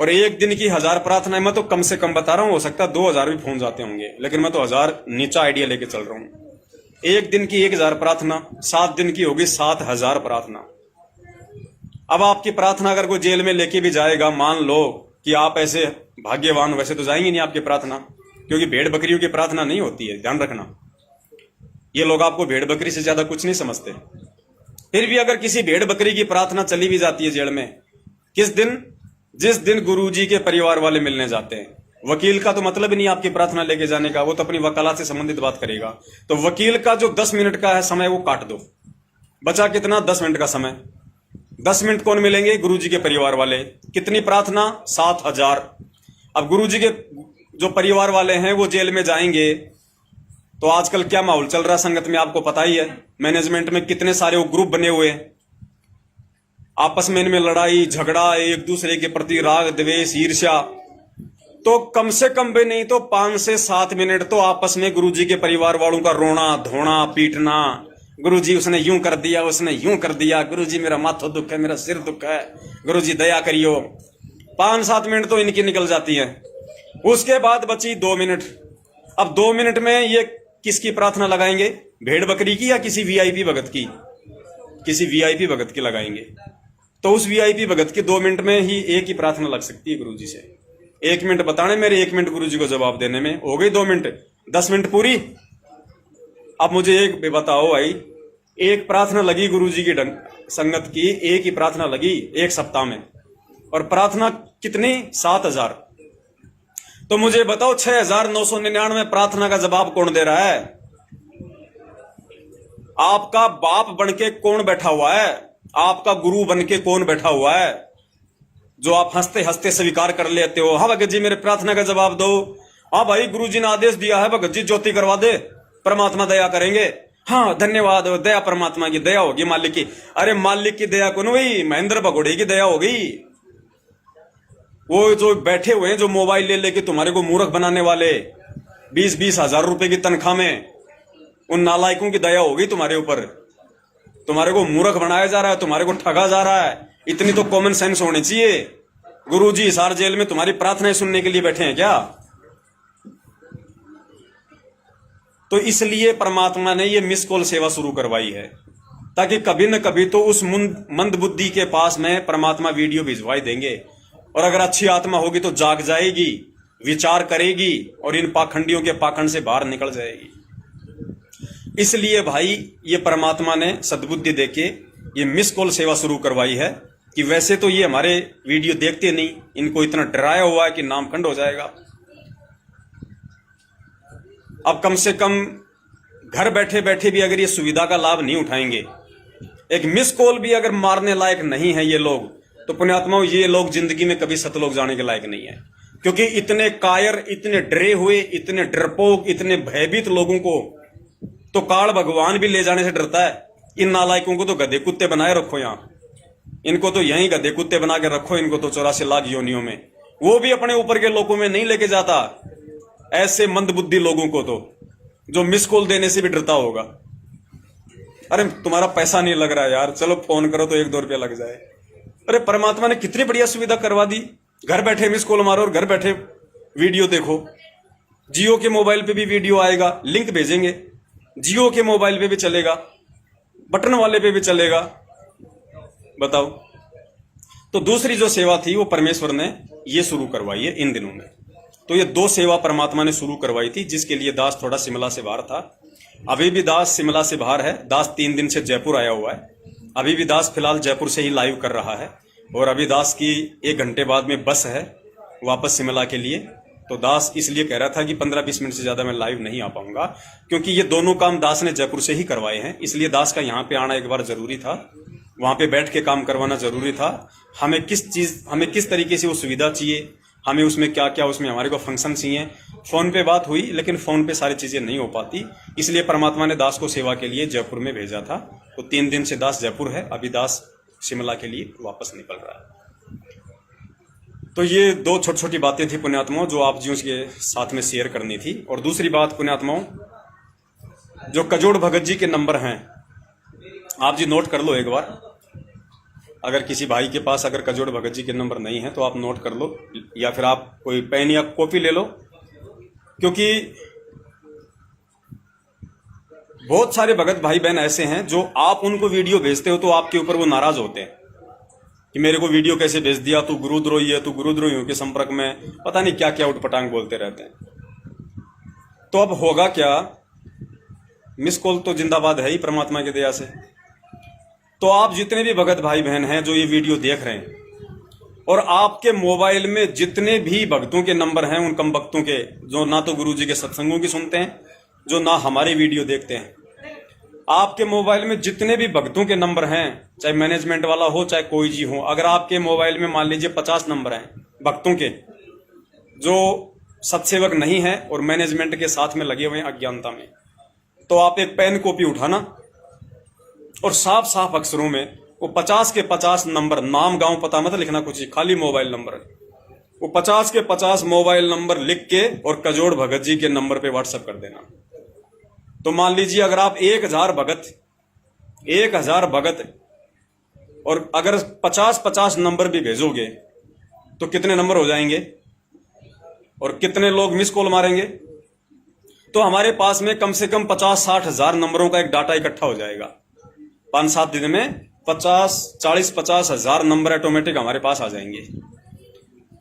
और एक दिन की 1000 प्रार्थनाएं। मैं तो कम से कम बता रहा हूं, हो सकता है 2000 भी पहुंच जाते होंगे, लेकिन मैं तो 1000 नीचा आइडिया लेके चल रहा हूं। एक दिन की 1000 प्रार्थना, 7 दिन की होगी 7000 प्रार्थना। अब आपकी प्रार्थना अगर कोई जेल में लेके भी जाएगा, मान लो कि आप ऐसे भाग्यवान, वैसे तो जाएंगे नहीं आपकी प्रार्थना, क्योंकि भेड़ बकरियों की प्रार्थना नहीं होती है, ध्यान रखना। ये लोग आपको भेड़ बकरी से ज्यादा कुछ नहीं समझते। फिर भी अगर किसी भेड़ बकरी की प्रार्थना चली भी जाती है जेल में, किस दिन? जिस दिन गुरुजी के परिवार वाले मिलने जाते हैं। वकील का तो मतलब ही नहीं आपकी प्रार्थना लेके जाने का, वो तो अपनी वकालत से संबंधित बात करेगा। तो वकील का जो 10 मिनट का है समय, वो काट दो, बचा कितना? 10 मिनट का समय। 10 मिनट कौन मिलेंगे? गुरुजी के परिवार वाले। कितनी प्रार्थना? 7000। अब गुरुजी के जो परिवार वाले हैं वो जेल में जाएंगे, तो आजकल क्या माहौल चल रहा है संगत में आपको पता ही है। मैनेजमेंट में कितने सारे वो ग्रुप बने हुए हैं, आपस में इनमें लड़ाई झगड़ा, एक दूसरे के प्रति राग द्वेष ईर्ष्या। तो कम से कम भी नहीं तो 5 से 7 मिनट तो आपस में गुरुजी के परिवार वालों का रोना धोना पीटना, गुरुजी उसने यूं कर दिया, उसने यूं कर दिया, गुरुजी मेरा माथा दुख है, मेरा सिर दुख है, गुरुजी दया करियो। 5-7 मिनट तो इनकी निकल जाती है। उसके बाद बची 2 मिनट। अब 2 मिनट में ये किसकी प्रार्थना लगाएंगे? भेड़ बकरी की या किसी वीआईपी भगत की? किसी वीआईपी भगत की लगाएंगे। तो उस वीआईपी भगत की 2 मिनट में ही एक ही प्रार्थना लग सकती है गुरुजी से। 1 मिनट बताने मेरे, 1 मिनट गुरुजी को जवाब देने में, हो गई 2 मिनट, 10 मिनट पूरी। अब मुझे एक बताओ भाई, एक प्रार्थना लगी गुरुजी की संगत की, एक ही प्रार्थना लगी 1 सप्ताह में, और प्रार्थना कितनी? 7000। तो मुझे बताओ 6999 प्रार्थना का जवाब कौन दे रहा है? आपका बाप बनके कौन बैठा हुआ है? आपका गुरु बनके कौन बैठा हुआ है, जो आप हंसते हंसते स्वीकार कर लेते हो? हाँ भगत जी मेरे प्रार्थना का जवाब दो। हाँ भाई गुरुजी ने आदेश दिया है भगत जी ज्योति करवा दे, परमात्मा दया करेंगे। हाँ धन्यवाद, दया परमात्मा की दया होगी, मालिक की। अरे मालिक की दया कौन हुई? महेंद्र भगोड़े की दया होगी। वो जो बैठे हुए हैं, जो मोबाइल ले लेके तुम्हारे को मूर्ख बनाने वाले, 20-20 हजार रुपए की तनख्वाह में, उन नालायकों की दया होगी तुम्हारे ऊपर। तुम्हारे को मूर्ख बनाया जा रहा है, तुम्हारे को ठगा जा रहा है। इतनी तो कॉमन सेंस होनी चाहिए। गुरुजी हिसार जेल में तुम्हारी प्रार्थनाएं सुनने के लिए बैठे हैं क्या? तो इसलिए परमात्मा ने ये मिस कॉल सेवा शुरू करवाई है, ताकि कभी न कभी तो उस मंद बुद्धि के पास में परमात्मा वीडियो भिजवाई देंगे, और अगर अच्छी आत्मा होगी तो जाग जाएगी, विचार करेगी, और इन पाखंडियों के पाखंड से बाहर निकल जाएगी। इसलिए भाई ये परमात्मा ने सद्बुद्धि देके ये मिस कॉल सेवा शुरू करवाई है, कि वैसे तो ये हमारे वीडियो देखते नहीं, इनको इतना डराया हुआ है कि नामखंड हो जाएगा। अब कम से कम घर बैठे बैठे भी अगर ये सुविधा का लाभ नहीं उठाएंगे, एक मिस कॉल भी अगर मारने लायक नहीं है ये लोग, तो पुण्यात्माओं ये लोग जिंदगी में कभी सतलोक जाने के लायक नहीं है। क्योंकि इतने कायर, इतने डरे हुए, इतने डरपोक, इतने भयभीत लोगों को तो काल भगवान भी ले जाने से डरता है। इन नालायकों को तो गधे कुत्ते बनाए रखो, यहाँ इनको तो यहीं गधे कुत्ते बना के रखो, इनको तो 84 लाख योनियों में, वो भी अपने ऊपर के लोगों में नहीं लेके जाता। ऐसे मंदबुद्धि लोगों को तो जो मिस कॉल देने से भी डरता होगा। अरे तुम्हारा पैसा नहीं लग रहा है यार, चलो फोन करो तो 1-2 रुपया लग जाए। अरे परमात्मा ने कितनी बढ़िया सुविधा करवा दी, घर बैठे मिस कॉल मारो और घर बैठे वीडियो देखो। जियो के मोबाइल पे भी वीडियो आएगा, लिंक भेजेंगे, जियो के मोबाइल पे भी चलेगा, बटन वाले पे भी चलेगा। बताओ। तो दूसरी जो सेवा थी वो परमेश्वर ने ये शुरू करवाई है इन दिनों में। तो ये 2 सेवा परमात्मा ने शुरू करवाई थी, जिसके लिए दास थोड़ा शिमला से बाहर था। अभी भी दास शिमला से बाहर है। दास 3 दिन से जयपुर आया हुआ है। अभी भी दास फिलहाल जयपुर से ही लाइव कर रहा है, और अभी दास की 1 घंटे बाद में बस है वापस शिमला के लिए। तो दास इसलिए कह रहा था कि 15-20 मिनट से ज्यादा मैं लाइव नहीं आ पाऊंगा, क्योंकि ये दोनों काम दास ने जयपुर से ही करवाए हैं। इसलिए दास का यहाँ पे आना एक बार जरूरी था, वहां पे बैठ के काम करवाना जरूरी था। हमें किस तरीके से वो सुविधा चाहिए, हमें उसमें क्या क्या उसमें हमारे को फंक्शन चाहिए, फोन पे बात हुई, लेकिन फोन पे सारी चीजें नहीं हो पाती, इसलिए परमात्मा ने दास को सेवा के लिए जयपुर में भेजा था। तो 3 दिन से दास जयपुर है, अभी दास शिमला के लिए वापस निकल रहा है। तो ये 2 छोटी छोटी बातें थी पुण्यात्माओं, जो आप जी के साथ में शेयर करनी थी। और दूसरी बात पुण्यात्माओं, जो कजोड़ भगत जी के नंबर हैं, आप जी नोट कर लो एक बार। अगर किसी भाई के पास अगर कजोड़ भगत जी के नंबर नहीं है तो आप नोट कर लो, या फिर आप कोई पेन या कॉपी ले लो, क्योंकि बहुत सारे भगत भाई बहन ऐसे हैं जो आप उनको वीडियो भेजते हो तो आपके ऊपर वो नाराज होते हैं कि मेरे को वीडियो कैसे भेज दिया, तू गुरुद्रोही है, तू गुरुद्रोहियों के संपर्क में, पता नहीं क्या क्या उटपटांग बोलते रहते हैं। तो अब होगा क्या, मिस कॉल तो जिंदाबाद है ही परमात्मा की दया से। तो आप जितने भी भगत भाई बहन हैं जो ये वीडियो देख रहे हैं, और आपके मोबाइल में जितने भी भक्तों के नंबर हैं, उन कम भक्तों के जो ना तो गुरु जी के सत्संगों की सुनते हैं, जो ना हमारी वीडियो देखते हैं, आपके मोबाइल में जितने भी भक्तों के नंबर हैं, चाहे मैनेजमेंट वाला हो चाहे कोई जी हो, अगर आपके मोबाइल में मान लीजिए 50 नंबर हैं भक्तों के जो सत्सेवक नहीं है और मैनेजमेंट के साथ में लगे हुए हैं अज्ञानता में, तो आप एक पेन कॉपी उठाना और साफ साफ अक्षरों में वो 50 के 50 नंबर, नाम गांव पता मत लिखना कुछ, खाली मोबाइल नंबर, वो 50 के 50 मोबाइल नंबर लिख के और कजोड़ भगत जी के नंबर पे व्हाट्सएप कर देना। तो मान लीजिए अगर आप 1000 भगत और अगर 50-50 नंबर भी भेजोगे तो कितने नंबर हो जाएंगे और कितने लोग मिस कॉल मारेंगे? तो हमारे पास में कम से कम 50-60 हजार नंबरों का एक डाटा इकट्ठा हो जाएगा। 5-7 दिन में 40-50 हजार नंबर ऑटोमेटिक हमारे पास आ जाएंगे।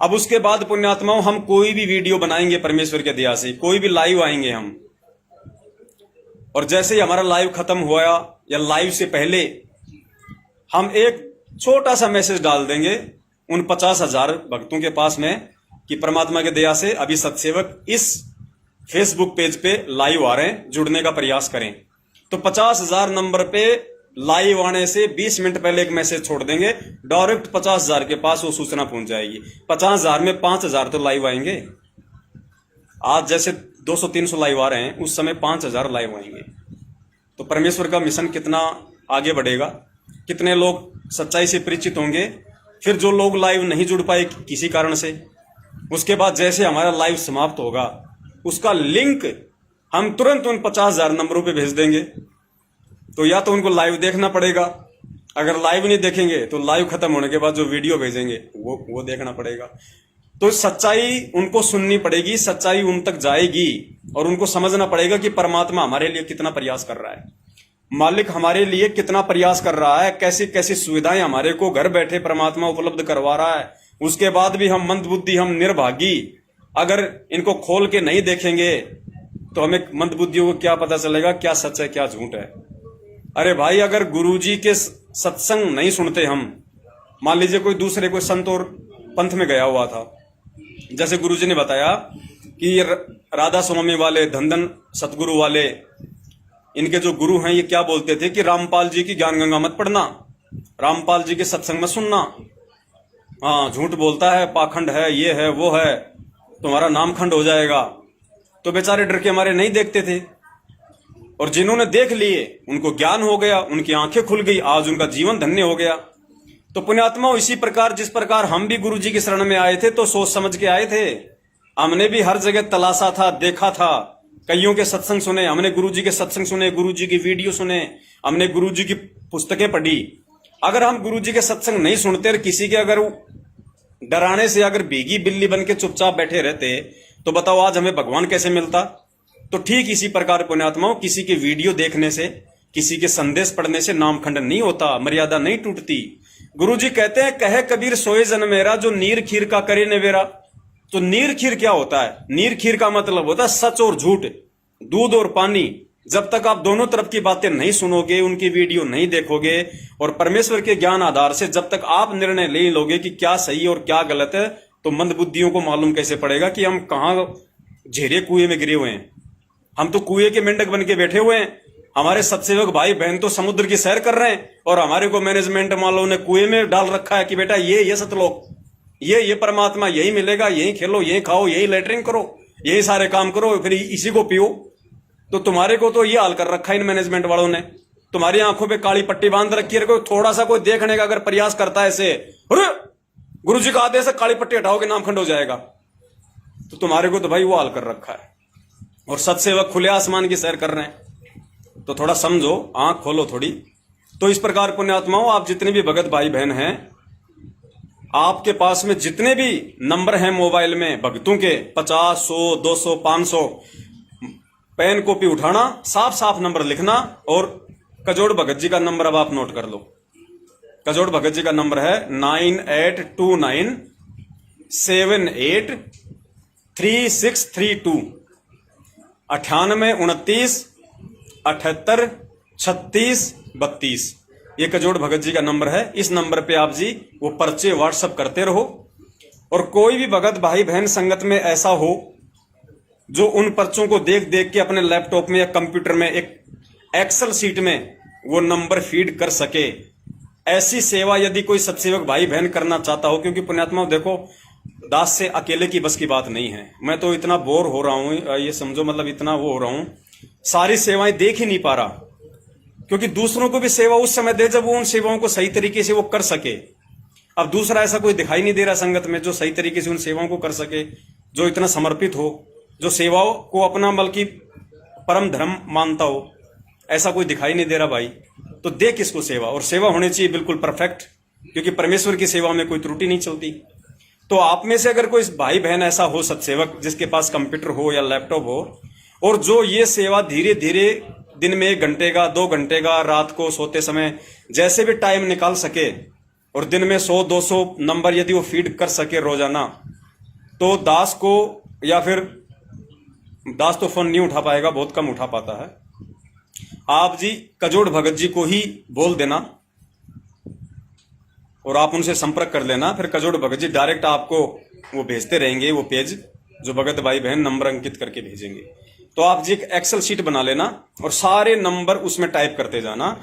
अब उसके बाद पुण्यात्माओं, हम कोई भी वीडियो बनाएंगे परमेश्वर के दया से, कोई भी लाइव आएंगे हम, और जैसे ही हमारा लाइव खत्म हुआ या लाइव से पहले हम एक छोटा सा मैसेज डाल देंगे उन 50,000 भक्तों के पास में कि परमात्मा के दया से अभी सत्सेवक इस फेसबुक पेज पे लाइव आ रहे हैं, जुड़ने का प्रयास करें। तो 50,000 नंबर पे लाइव आने से 20 मिनट पहले एक मैसेज छोड़ देंगे, डायरेक्ट 50,000 के पास वो सूचना पहुंच जाएगी। 50,000 में 5,000 तो लाइव आएंगे। आज जैसे 200-300 लाइव आ रहे हैं, उस समय 5,000 लाइव आएंगे। तो परमेश्वर का मिशन कितना आगे बढ़ेगा, कितने लोग सच्चाई से परिचित होंगे। फिर जो लोग लाइव नहीं जुड़ पाए किसी कारण से, उसके बाद जैसे हमारा लाइव समाप्त होगा उसका लिंक हम तुरंत उन 50,000 नंबरों पे भेज देंगे। तो या तो उनको लाइव देखना पड़ेगा, अगर लाइव नहीं देखेंगे तो लाइव खत्म होने के बाद जो वीडियो भेजेंगे वो देखना पड़ेगा। तो सच्चाई उनको सुननी पड़ेगी, सच्चाई उन तक जाएगी और उनको समझना पड़ेगा कि परमात्मा हमारे लिए कितना प्रयास कर रहा है, मालिक हमारे लिए कितना प्रयास कर रहा है, कैसी कैसी सुविधाएं हमारे को घर बैठे परमात्मा उपलब्ध करवा रहा है। उसके बाद भी हम मंदबुद्धि, हम निर्भागी, अगर इनको खोल के नहीं देखेंगे तो हमें मंदबुद्धियों को क्या पता चलेगा क्या सच है क्या झूठ है। अरे भाई, अगर गुरुजी के सत्संग नहीं सुनते हम, मान लीजिए कोई दूसरे कोई संत और पंथ में गया हुआ था, जैसे गुरुजी ने बताया कि राधा स्वामी वाले, धनधन सतगुरु वाले, इनके जो गुरु हैं ये क्या बोलते थे कि रामपाल जी की ज्ञान गंगा मत पढ़ना, रामपाल जी के सत्संग मत सुनना, हाँ झूठ बोलता है, पाखंड है, ये है वो है, तुम्हारा नाम खंड हो जाएगा। तो बेचारे डर के हमारे नहीं देखते थे, और जिन्होंने देख लिए उनको ज्ञान हो गया, उनकी आंखें खुल गई, आज उनका जीवन धन्य हो गया। तो पुण्यात्मा, इसी प्रकार जिस प्रकार हम भी गुरु जी की शरण में आए थे तो सोच समझ के आए थे, हमने भी हर जगह तलाशा था, देखा था, कईयों के सत्संग सुने, हमने गुरु जी के सत्संग सुने, गुरु जी की वीडियो सुने, हमने गुरु जी की पुस्तकें पढ़ी। अगर हम गुरु जी के सत्संग नहीं सुनते और किसी के अगर डराने से अगर भीगी बिल्ली बन के चुपचाप बैठे रहते तो बताओ आज हमें भगवान कैसे मिलता। तो ठीक इसी प्रकार पुण्यात्माओं, किसी के वीडियो देखने से, किसी के संदेश पढ़ने से नामखंड नहीं होता, मर्यादा नहीं टूटती। गुरु जी कहते हैं, कहे कबीर सोए जन मेरा, जो नीर खीर का करे नवेरा। तो नीर खीर क्या होता है? नीर खीर का मतलब होता है सच और झूठ, दूध और पानी। जब तक आप दोनों तरफ की बातें नहीं सुनोगे, उनकी वीडियो नहीं देखोगे और परमेश्वर के ज्ञान आधार से जब तक आप निर्णय ले लोगे कि क्या सही और क्या गलत है, तो मंदबुद्धियों को मालूम कैसे पड़ेगा कि हम कहां झेरे कुएं में गिरे हुए हैं। हम तो कुएं के मेंढक बन के बैठे हुए हैं, हमारे सत्सेवक भाई बहन तो समुद्र की सैर कर रहे हैं और हमारे को मैनेजमेंट वालों ने कुएं में डाल रखा है कि बेटा ये सतलोक, ये परमात्मा, यही मिलेगा, यही खेलो, यही खाओ, यही लेटरिंग करो, यही सारे काम करो फिर इसी को पियो। तो तुम्हारे को तो ये हाल कर रखा है इन मैनेजमेंट वालों ने, तुम्हारी आंखों पे काली पट्टी बांध रखी है। कोई थोड़ा सा कोई देखने का अगर प्रयास करता है ऐसे, अरे गुरु जी का आदेश है काली पट्टी हटाओगे नाम खंड हो जाएगा, तो तुम्हारे को तो भाई वो हाल कर रखा है। और सत्सेवक खुले आसमान की सैर कर रहे हैं, तो थोड़ा समझो, आंख खोलो थोड़ी। तो इस प्रकार पुण्यात्माओं, आप जितने भी भगत भाई बहन हैं, आपके पास में जितने भी नंबर हैं मोबाइल में भक्तों के 50, 100, 200, 500, पेन कॉपी उठाना, साफ साफ नंबर लिखना। और कजोड़ भगत जी का नंबर अब आप नोट कर लो। कजोड़ भगत जी का नंबर है 9829783632, 9829 78 36 32। ये कजोड़ भगत जी का नंबर है। इस नंबर पे आप जी वो पर्चे व्हाट्सएप करते रहो। और कोई भी भगत भाई बहन संगत में ऐसा हो जो उन पर्चों को देख देख के अपने लैपटॉप में या कंप्यूटर में एक एक्सेल सीट में वो नंबर फीड कर सके, ऐसी सेवा यदि कोई सत्सेवक भाई बहन करना चाहता हो, क्योंकि पुण्यात्मा देखो, दास से अकेले की बस की बात नहीं है। मैं तो इतना बोर हो रहा हूं, ये समझो, मतलब इतना वो हो रहा हूं, सारी सेवाएं देख ही नहीं पा रहा, क्योंकि दूसरों को भी सेवा उस समय दे जब वो उन सेवाओं को सही तरीके से वो कर सके। अब दूसरा ऐसा कोई दिखाई नहीं दे रहा संगत में जो सही तरीके से उन सेवाओं को कर सके, जो इतना समर्पित हो, जो सेवाओं को अपना बल्कि परम धर्म मानता हो, ऐसा कोई दिखाई नहीं दे रहा भाई। तो दे किसको सेवा, और सेवा होनी चाहिए बिल्कुल परफेक्ट, क्योंकि परमेश्वर की सेवा में कोई त्रुटि नहीं चलती। तो आप में से अगर कोई भाई बहन ऐसा हो सत्सेवक जिसके पास कंप्यूटर हो या लैपटॉप हो, और जो ये सेवा धीरे धीरे दिन में 1 घंटे का, 2 घंटे का, रात को सोते समय जैसे भी टाइम निकाल सके, और दिन में 100-200 नंबर यदि वो फीड कर सके रोजाना, तो दास को, या फिर दास तो फोन नहीं उठा पाएगा, बहुत कम उठा पाता है, आप जी कजोड़ भगत जी को ही बोल देना और आप उनसे संपर्क कर लेना। फिर कजोड़ भगत जी डायरेक्ट आपको वो भेजते रहेंगे, वो पेज जो भगत भाई बहन नंबर अंकित करके भेजेंगे। तो आप जी एक एक्सेल शीट बना लेना और सारे नंबर उसमें टाइप करते जाना,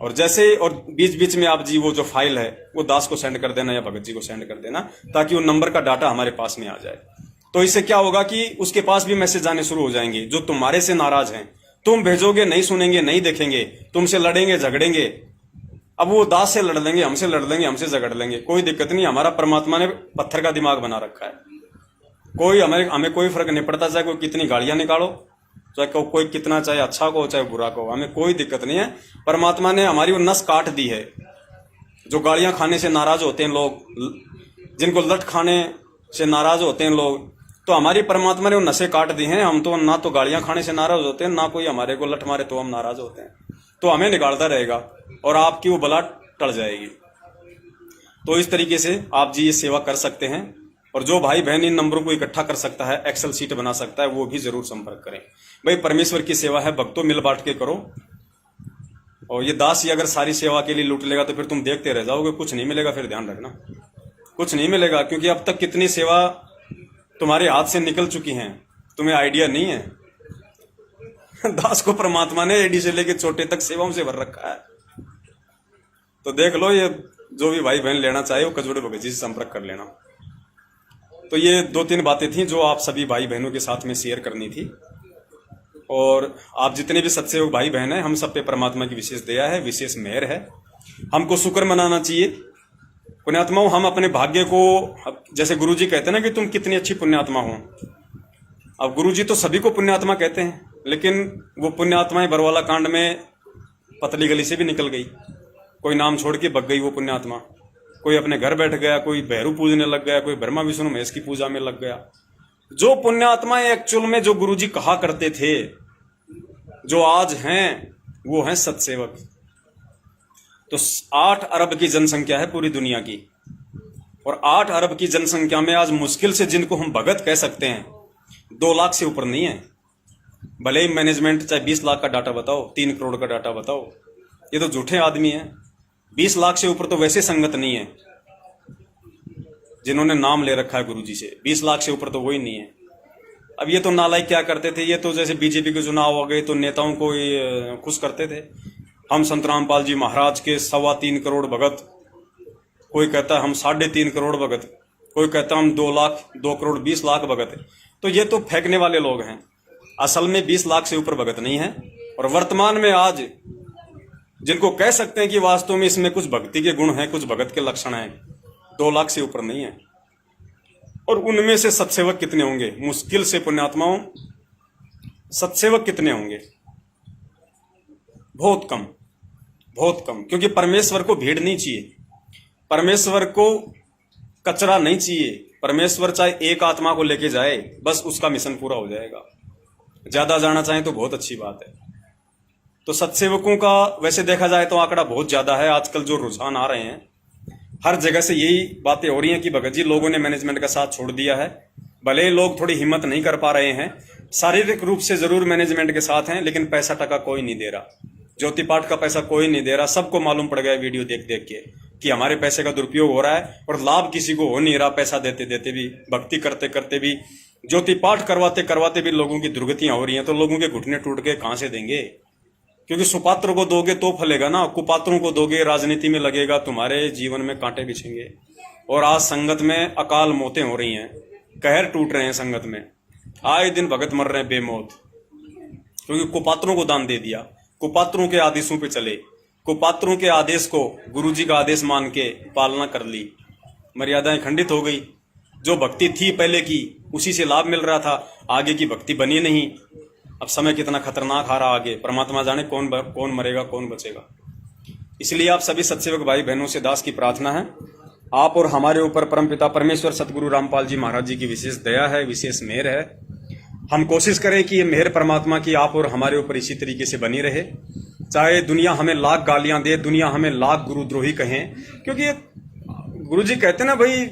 और जैसे, और बीच बीच में आप जी वो जो फाइल है वो दास को सेंड कर देना या भगत जी को सेंड कर देना, ताकि वो नंबर का डाटा हमारे पास में आ जाए। तो इससे क्या होगा कि उसके पास भी मैसेज आने शुरू हो जाएंगे जो तुम्हारे से नाराज हैं। तुम भेजोगे, नहीं सुनेंगे, नहीं देखेंगे, तुमसे लड़ेंगे, झगड़ेंगे। अब वो दास से लड़ लेंगे, हमसे लड़ लेंगे, हमसे झगड़ लेंगे, कोई दिक्कत नहीं। हमारा परमात्मा ने पत्थर का दिमाग बना रखा है, कोई हमें कोई फर्क नहीं पड़ता, चाहे कोई कितनी गालियां निकालो, चाहे कोई कितना, चाहे अच्छा को चाहे बुरा को, हमें कोई दिक्कत नहीं है। परमात्मा ने हमारी वो नस काट दी है। जो गालियां खाने से नाराज होते हैं लोग, जिनको लठ खाने से नाराज होते हैं लोग, तो हमारी परमात्मा ने वो नसें काट दी हैं। हम तो ना तो गालियां खाने से नाराज होते हैं, ना कोई हमारे को लठ मारे तो हम नाराज होते हैं। तो हमें निकालता रहेगा और आपकी वो बला टल जाएगी। तो इस तरीके से आप जी ये सेवा कर सकते हैं। और जो भाई बहन इन नंबरों को इकट्ठा कर सकता है, एक्सेल शीट बना सकता है, वो भी जरूर संपर्क करें। भाई परमेश्वर की सेवा है, भक्तों मिल बांट के करो। और ये दास ही अगर सारी सेवा के लिए लूट लेगा तो फिर तुम देखते रह जाओगे, कुछ नहीं मिलेगा। फिर ध्यान रखना, कुछ नहीं मिलेगा, क्योंकि अब तक कितनी सेवा तुम्हारे हाथ से निकल चुकी हैं, तुम्हें आइडिया नहीं है। दास को परमात्मा ने एडी से लेके छोटे तक सेवाओं से भर रखा है। तो देख लो, ये जो भी भाई बहन लेना चाहे वो कजोड़ भगत जी से संपर्क कर लेना। तो ये 2-3 बातें थी जो आप सभी भाई बहनों के साथ में शेयर करनी थी। और आप जितने भी सत्सेवक भाई बहन हैं, हम सब पे परमात्मा की विशेष दया है, विशेष मेहर है। हमको शुक्र मनाना चाहिए। पुण्यात्माओं, हम अपने भाग्य को, जैसे गुरु जी कहते हैं ना कि तुम कितनी अच्छी पुण्यात्मा हो। अब गुरु जी तो सभी को पुण्यात्मा कहते हैं, लेकिन वो पुण्यात्माएं बरवाला कांड में पतली गली से भी निकल गई। कोई नाम छोड़ के भग गई वो पुण्यात्मा, कोई अपने घर बैठ गया, कोई भैरू पूजने लग गया, कोई ब्रह्मा विष्णु महेश की पूजा में लग गया। जो पुण्यात्माएं एक्चुअल में जो गुरु जी कहा करते थे, जो आज हैं, वो हैं सत्सेवक। तो 8 अरब की जनसंख्या है पूरी दुनिया की, और 8 अरब की जनसंख्या में आज मुश्किल से जिनको हम भगत कह सकते हैं 2 लाख से ऊपर नहीं है। भले ही मैनेजमेंट चाहे 20 लाख का डाटा बताओ, 3 करोड़ का डाटा बताओ, ये तो झूठे आदमी हैं। 20 लाख से ऊपर तो वैसे संगत नहीं है जिन्होंने नाम ले रखा है गुरु जी से। 20 लाख से ऊपर तो वही नहीं है। अब ये तो नालायक क्या करते थे, ये तो जैसे बीजेपी के चुनाव हो गए तो नेताओं को खुश करते थे। हम संत रामपाल जी महाराज के 3.25 करोड़ भगत, कोई कहता है हम 3.5 करोड़ भगत, कोई कहता है हम 2 लाख 2 करोड़ 20 लाख भगत। तो ये तो फेंकने वाले लोग हैं। असल में 20 लाख से ऊपर भगत नहीं है। और वर्तमान में आज जिनको कह सकते हैं कि वास्तव में इसमें कुछ भक्ति के गुण हैं, कुछ भगत के लक्षण हैं, 2 लाख से ऊपर नहीं है। और उनमें से सत्सेवक कितने होंगे? मुश्किल से पुण्यात्माओं सत्सेवक कितने होंगे? बहुत कम, बहुत कम। क्योंकि परमेश्वर को भीड़ नहीं चाहिए, परमेश्वर को कचरा नहीं चाहिए। परमेश्वर चाहे एक आत्मा को लेके जाए, बस उसका मिशन पूरा हो जाएगा। ज्यादा जाना चाहे तो बहुत अच्छी बात है। तो सत्सेवकों का वैसे देखा जाए तो आंकड़ा बहुत ज्यादा है। आजकल जो रुझान आ रहे हैं, हर जगह से यही बातें हो रही हैं कि भगत जी लोगों ने मैनेजमेंट का साथ छोड़ दिया है। भले ही लोग थोड़ी हिम्मत नहीं कर पा रहे हैं, शारीरिक रूप से जरूर मैनेजमेंट के साथ हैं, लेकिन पैसा टका कोई नहीं दे रहा। ज्योति पाठ का पैसा कोई नहीं दे रहा। सबको मालूम पड़ गया वीडियो देख देख के कि हमारे पैसे का दुरुपयोग हो रहा है और लाभ किसी को हो नहीं रहा। पैसा देते देते भी, भक्ति करते करते भी, ज्योति पाठ करवाते करवाते भी लोगों की दुर्गतियां हो रही हैं। तो लोगों के घुटने टूट के कहां से देंगे? क्योंकि सुपात्र को दोगे तो फलेगा ना, कुपात्रों को दोगे राजनीति में लगेगा, तुम्हारे जीवन में कांटे बिछेंगे। और आज संगत में अकाल मौतें हो रही हैं, कहर टूट रहे हैं संगत में। आए दिन भगत मर रहे हैं बेमौत, क्योंकि कुपात्रों को दान दे दिया, कुपात्रों के आदेशों पे चले, कुपात्रों के आदेश को गुरुजी का आदेश मान के पालना कर ली, मर्यादाएं खंडित हो गई। जो भक्ति थी पहले की, उसी से लाभ मिल रहा था, आगे की भक्ति बनी नहीं। अब समय कितना खतरनाक आ रहा आगे, परमात्मा जाने कौन मरेगा कौन बचेगा। इसलिए आप सभी सत्सेवक भाई बहनों से दास की प्रार्थना है, आप और हमारे ऊपर परमपिता परमेश्वर सतगुरु रामपाल जी महाराज जी की विशेष दया है, विशेष मेहर है। हम कोशिश करें कि ये मेहर परमात्मा की आप और हमारे ऊपर इसी तरीके से बनी रहे। चाहे दुनिया हमें लाख गालियां दे, दुनिया हमें लाख गुरुद्रोही कहें, क्योंकि गुरु जी कहते ना भाई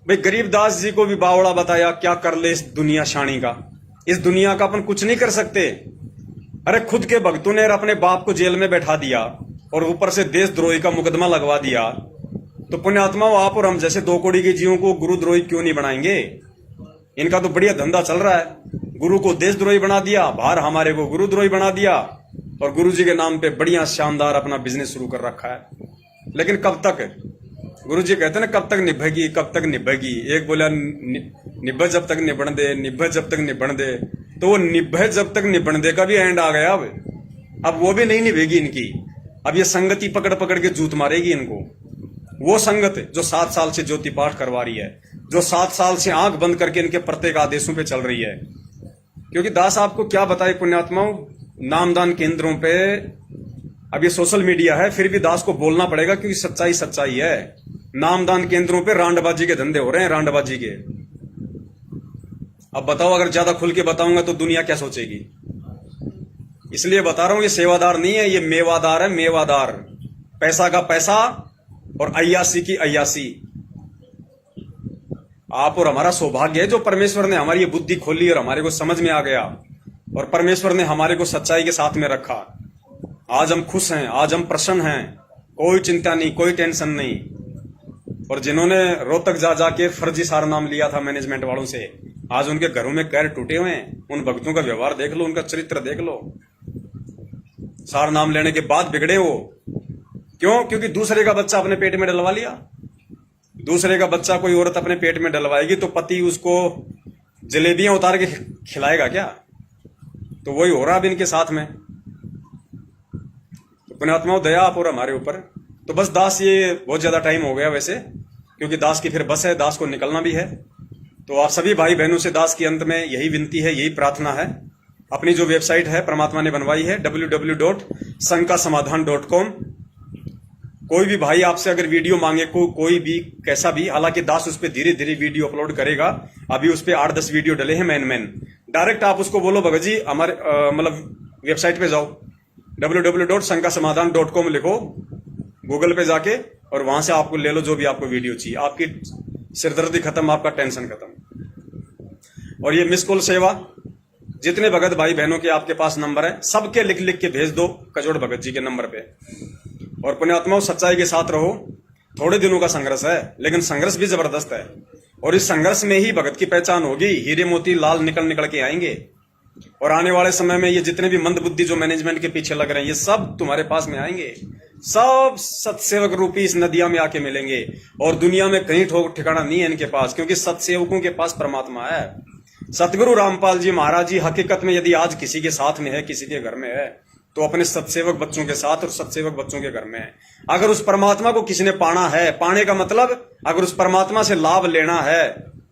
गरीबदास जी को भी बावड़ा बताया, क्या कर ले इस दुनिया शाणी का। इस दुनिया का अपन कुछ नहीं कर सकते। अरे खुद के भक्तों ने अपने बाप को जेल में बैठा दिया और ऊपर से देशद्रोही का मुकदमा लगवा दिया। तो पुण्यात्मा आप और हम जैसे 2 कौड़ी के जीवों को गुरुद्रोही क्यों नहीं बनाएंगे? इनका तो बढ़िया धंधा चल रहा है। गुरु को देशद्रोही बना दिया, बाहर हमारे को गुरुद्रोही बना दिया, और गुरु जी के नाम पे बढ़िया शानदार अपना बिजनेस शुरू कर रखा है। लेकिन कब तक? गुरु जी कहते हैं ना, कब तक निभेगी, कब तक निभेगी। एक बोला निभे जब तक निबण दे, निभे जब तक निबण दे। तो वो निभे जब तक निबण दे का भी एंड आ गया। अब वो भी नहीं निभेगी इनकी। अब ये संगति पकड़ पकड़ के जूत मारेगी इनको। वो संगत जो 7 साल से ज्योति पाठ करवा रही है, जो 7 साल से आंख बंद करके इनके प्रत्येक आदेशों पे चल रही है। क्योंकि दास आपको क्या बताए पुण्यात्माओं, नामदान केंद्रों पे अब ये सोशल मीडिया है, फिर भी दास को बोलना पड़ेगा, क्योंकि सच्चाई सच्चाई है। नामदान केंद्रों पे रांडबाजी के धंधे हो रहे हैं, रांडबाजी के। अब बताओ, अगर ज्यादा खुल के बताऊंगा तो दुनिया क्या सोचेगी? इसलिए बता रहा हूं, ये सेवादार नहीं है, ये मेवादार है, मेवादार। पैसा का पैसा और अय्यासी की अय्यासी। आप और हमारा सौभाग्य है जो परमेश्वर ने हमारी ये बुद्धि खोली और हमारे को समझ में आ गया, और परमेश्वर ने हमारे को सच्चाई के साथ में रखा। आज हम खुश हैं, आज हम प्रसन्न हैं, कोई चिंता नहीं, कोई टेंशन नहीं। और जिन्होंने रोहतक जा जाके फर्जी सार नाम लिया था मैनेजमेंट वालों से, आज उनके घरों में पैर टूटे हुए हैं। उन भक्तों का व्यवहार देख लो, उनका चरित्र देख लो। सार नाम लेने के बाद बिगड़े वो। क्यों? क्योंकि दूसरे का बच्चा अपने पेट में डलवा लिया। दूसरे का बच्चा कोई औरत अपने पेट में डलवाएगी तो पति उसको जलेबियां उतार के खिलाएगा क्या? तो वही हो रहा अब इनके साथ में। तो पुण्यात्माओं, दया आप और हमारे ऊपर। तो बस दास, ये बहुत ज्यादा टाइम हो गया वैसे, क्योंकि दास की फिर बस है, दास को निकलना भी है। तो आप सभी भाई बहनों से दास की अंत में यही विनती है, यही प्रार्थना है। अपनी जो वेबसाइट है परमात्मा ने बनवाई है www.sankasamadhan.com। कोई भी भाई आपसे अगर वीडियो मांगे, कोई भी कैसा भी, हालांकि दास उस पर धीरे धीरे वीडियो अपलोड करेगा। अभी उस पर 8-10 वीडियो डले हैं मैन। डायरेक्ट आप उसको बोलो भगत जी हमारे मतलब वेबसाइट पे जाओ, www.sankasamadhan.com लिखो गूगल पे जाके, और वहां से आपको ले लो जो भी आपको वीडियो चाहिए। आपकी सिरदर्दी खत्म, आपका टेंशन खत्म। और ये मिस कॉल सेवा, जितने भगत भाई बहनों के आपके पास नंबर है, सबके लिख लिख के भेज दो कजोड़ भगत जी के नंबर पे। और पुण्यात्माओं, सच्चाई के साथ रहो। थोड़े दिनों का संघर्ष है, लेकिन संघर्ष भी जबरदस्त है। और इस संघर्ष में ही भगत की पहचान होगी। हीरे मोती लाल निकल के आएंगे। और आने वाले समय में ये जितने भी मंद बुद्धि जो मैनेजमेंट के पीछे लग रहे हैं, ये सब तुम्हारे पास में आएंगे। सब सत्सेवक रूपी इस नदिया में आके मिलेंगे और दुनिया में कहीं ठिकाना नहीं है इनके पास, क्योंकि सत्सेवकों के पास परमात्मा है। सतगुरु रामपाल जी महाराज जी हकीकत में यदि आज किसी के साथ में है, किसी के घर में है, तो अपने सत्सेवक बच्चों के साथ और सत्सेवक बच्चों के घर में है। अगर उस परमात्मा को किसी ने पाना है, पाने का मतलब अगर उस परमात्मा से लाभ लेना है,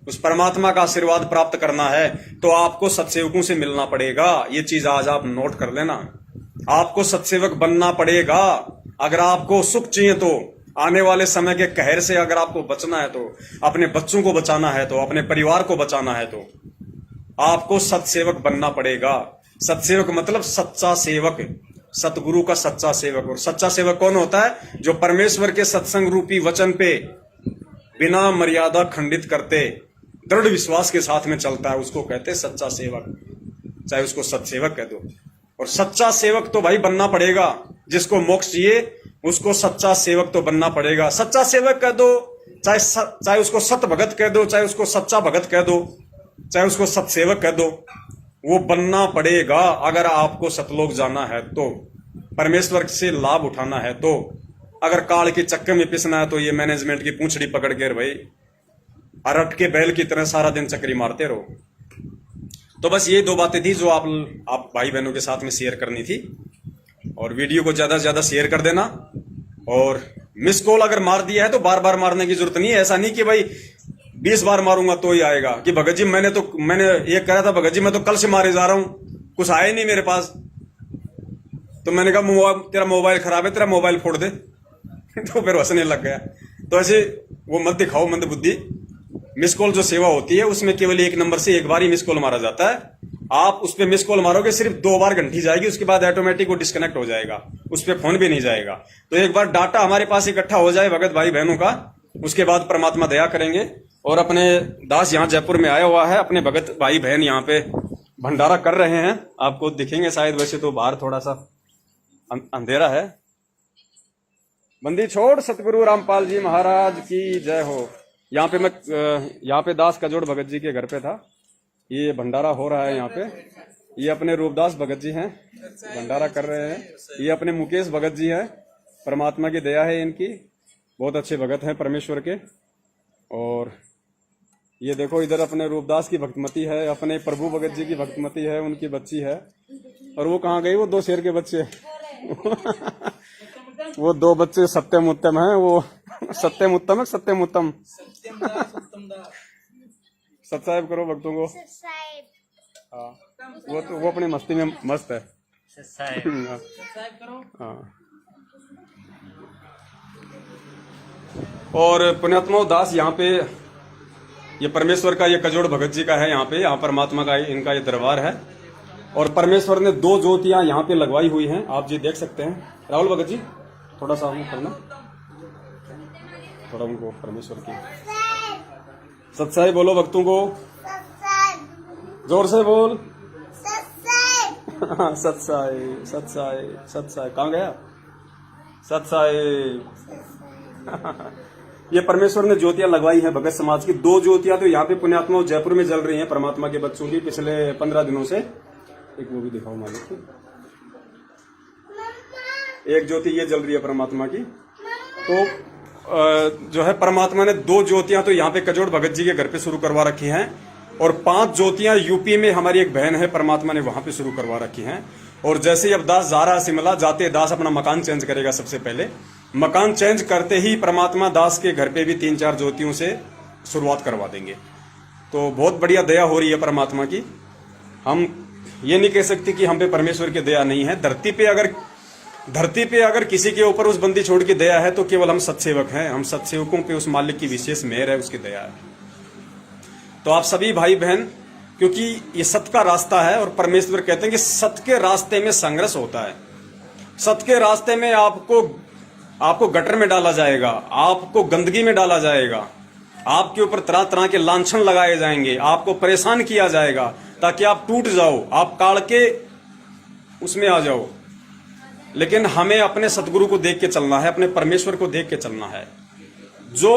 उस परमात्मा का आशीर्वाद प्राप्त करना है, तो आपको सत्सेवकों से मिलना पड़ेगा। ये चीज आज आप नोट कर लेना, आपको सत्सेवक बनना पड़ेगा। अगर आपको सुख चाहिए, तो आने वाले समय के कहर से अगर आपको बचना है, तो अपने बच्चों को बचाना है, तो अपने परिवार को बचाना है, तो आपको सत्सेवक बनना पड़ेगा। सत्सेवक मतलब सच्चा सेवक, सतगुरु का सच्चा सेवक। और सच्चा सेवक कौन होता है? जो परमेश्वर के सत्संग रूपी वचन पे बिना मर्यादा खंडित करते दृढ़ विश्वास के साथ में चलता है, उसको कहते हैं सच्चा सेवक। चाहे उसको सत्सेवक कह दो। और सच्चा सेवक तो भाई बनना पड़ेगा। जिसको मोक्ष चाहिए उसको सच्चा सेवक तो बनना पड़ेगा। सच्चा सेवक कह दो, चाहे उसको सत भगत कह दो, चाहे उसको सच्चा भगत कह दो, चाहे उसको सत्सेवक कह दो, वो बनना पड़ेगा। अगर आपको सतलोक जाना है तो, परमेश्वर से लाभ उठाना है तो, अगर काल के चक्कर में पिसना है तो ये मैनेजमेंट की पूंछड़ी पकड़ के भाई अरट के बैल की तरह सारा दिन चक्री मारते रहो। तो बस ये दो बातें थी जो आप भाई बहनों के साथ में शेयर करनी थी। और वीडियो को ज्यादा से ज्यादा शेयर कर देना। और मिस कॉल अगर मार दिया है तो बार बार मारने की जरूरत नहीं है। ऐसा नहीं कि भाई 20 बार मारूंगा तो ही आएगा, कि भगत जी मैंने ये कहा था, भगत जी मैं तो कल से मारे जा रहा हूं, कुछ आया नहीं मेरे पास। तो मैंने कहा तेरा मोबाइल खराब है, तेरा मोबाइल फोड़ दे। तो फिर हंसने लग गया। तो ऐसे वो मत दिखाओ मंद बुद्धि। मिस कॉल जो सेवा होती है उसमें केवल एक नंबर से एक बार ही मिस कॉल मारा जाता है। आप उस पर मिस कॉल मारोगे, सिर्फ 2 बार घंटी जाएगी, उसके बाद ऑटोमेटिक वो डिस्कनेक्ट हो जाएगा, उस पर फोन भी नहीं जाएगा। तो एक बार डाटा हमारे पास इकट्ठा हो जाए भगत भाई बहनों का, उसके बाद परमात्मा दया करेंगे। और अपने दास यहाँ जयपुर में आया हुआ है, अपने भगत भाई बहन यहाँ पे भंडारा कर रहे हैं, आपको दिखेंगे शायद। वैसे तो बाहर थोड़ा सा अंधेरा है। बंदी छोड़ सतगुरु रामपाल जी महाराज की जय हो। यहाँ पे दास कजोड़ भगत जी के घर पे था, ये भंडारा हो रहा है यहाँ पे। ये अपने रूपदास भगत जी हैं, भंडारा कर रहे हैं। ये अपने मुकेश भगत जी हैं, परमात्मा की दया है इनकी, बहुत अच्छे भगत हैं परमेश्वर के। और ये देखो इधर अपने रूपदास की भक्तमती है, अपने प्रभु भगत जी की भक्तमती है, उनकी बच्ची है। और वो कहाँ गई? वो 2 शेर के बच्चे वो 2 बच्चे सत्यम उत्तम है, वो सत्यम उत्तम है, सत्यम उत्तम सब्सक्राइब करो भक्तों को। हाँ, वो अपनी मस्ती में मस्त है। हाँ। और पुण्यात्मा दास यहाँ पे, ये परमेश्वर का, ये कजोड़ भगत जी का है यहाँ पे, यहाँ परमात्मा का इनका ये दरबार है। और परमेश्वर ने 2 ज्योतियां यहाँ पे लगवाई हुई हैं, आप जी देख सकते हैं। राहुल भगत जी थोड़ा सा करना, थोड़ा उनको परमेश्वर की सत्साई बोलो भक्तों को, जोर से बोल। सत्साई सत्साई सत्साई, कहाँ गया सत्साई? ये परमेश्वर ने ज्योतियां लगवाई हैं भगत समाज की। 2 ज्योतियां तो यहाँ पे पुण्यात्मा जयपुर में जल रही हैं परमात्मा के बच्चों की पिछले 15 दिनों से। एक वो भी दिखाओ मालिक। एक ज्योति ये जल रही है परमात्मा की। तो जो है परमात्मा ने 2 ज्योतियां तो यहाँ पे कजोड़ भगत जी के घर पे शुरू करवा रखी हैं। और 5 ज्योतियां यूपी में हमारी एक बहन है, परमात्मा ने वहां पे शुरू करवा रखी हैं। और जैसे ही अब दास जा रहा है शिमला, जाते दास अपना मकान चेंज करेगा। सबसे पहले मकान चेंज करते ही परमात्मा दास के घर पे भी 3-4 ज्योतियों से शुरुआत करवा देंगे। तो बहुत बढ़िया दया हो रही है परमात्मा की। हम ये नहीं कह सकते कि हम पे परमेश्वर की दया नहीं है। धरती पे अगर किसी के ऊपर उस बंदी छोड़ की दया है तो केवल हम सत्सेवक हैं। हम सत्सेवकों पे उस मालिक की विशेष मेहर है, उसकी दया है। तो आप सभी भाई बहन, क्योंकि ये सत्य का रास्ता है और परमेश्वर कहते हैं कि सत्य के रास्ते में संघर्ष होता है। सत्य के रास्ते में आपको गटर में डाला जाएगा, आपको गंदगी में डाला जाएगा, आपके ऊपर तरह तरह के लांछन लगाए जाएंगे, आपको परेशान किया जाएगा ताकि आप टूट जाओ, आप काल के उसमें आ जाओ। लेकिन हमें अपने सतगुरु को देख के चलना है, अपने परमेश्वर को देख के चलना है। जो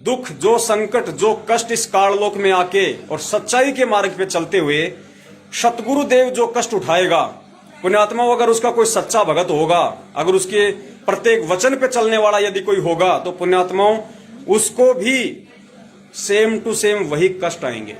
दुख, जो संकट, जो कष्ट इस काललोक में आके और सच्चाई के मार्ग पे चलते हुए सतगुरु देव जो कष्ट उठाएगा, पुण्यात्मा अगर उसका कोई सच्चा भगत होगा, अगर उसके प्रत्येक वचन पे चलने वाला यदि कोई होगा तो पुण्यात्माओं उसको भी सेम टू सेम वही कष्ट आएंगे,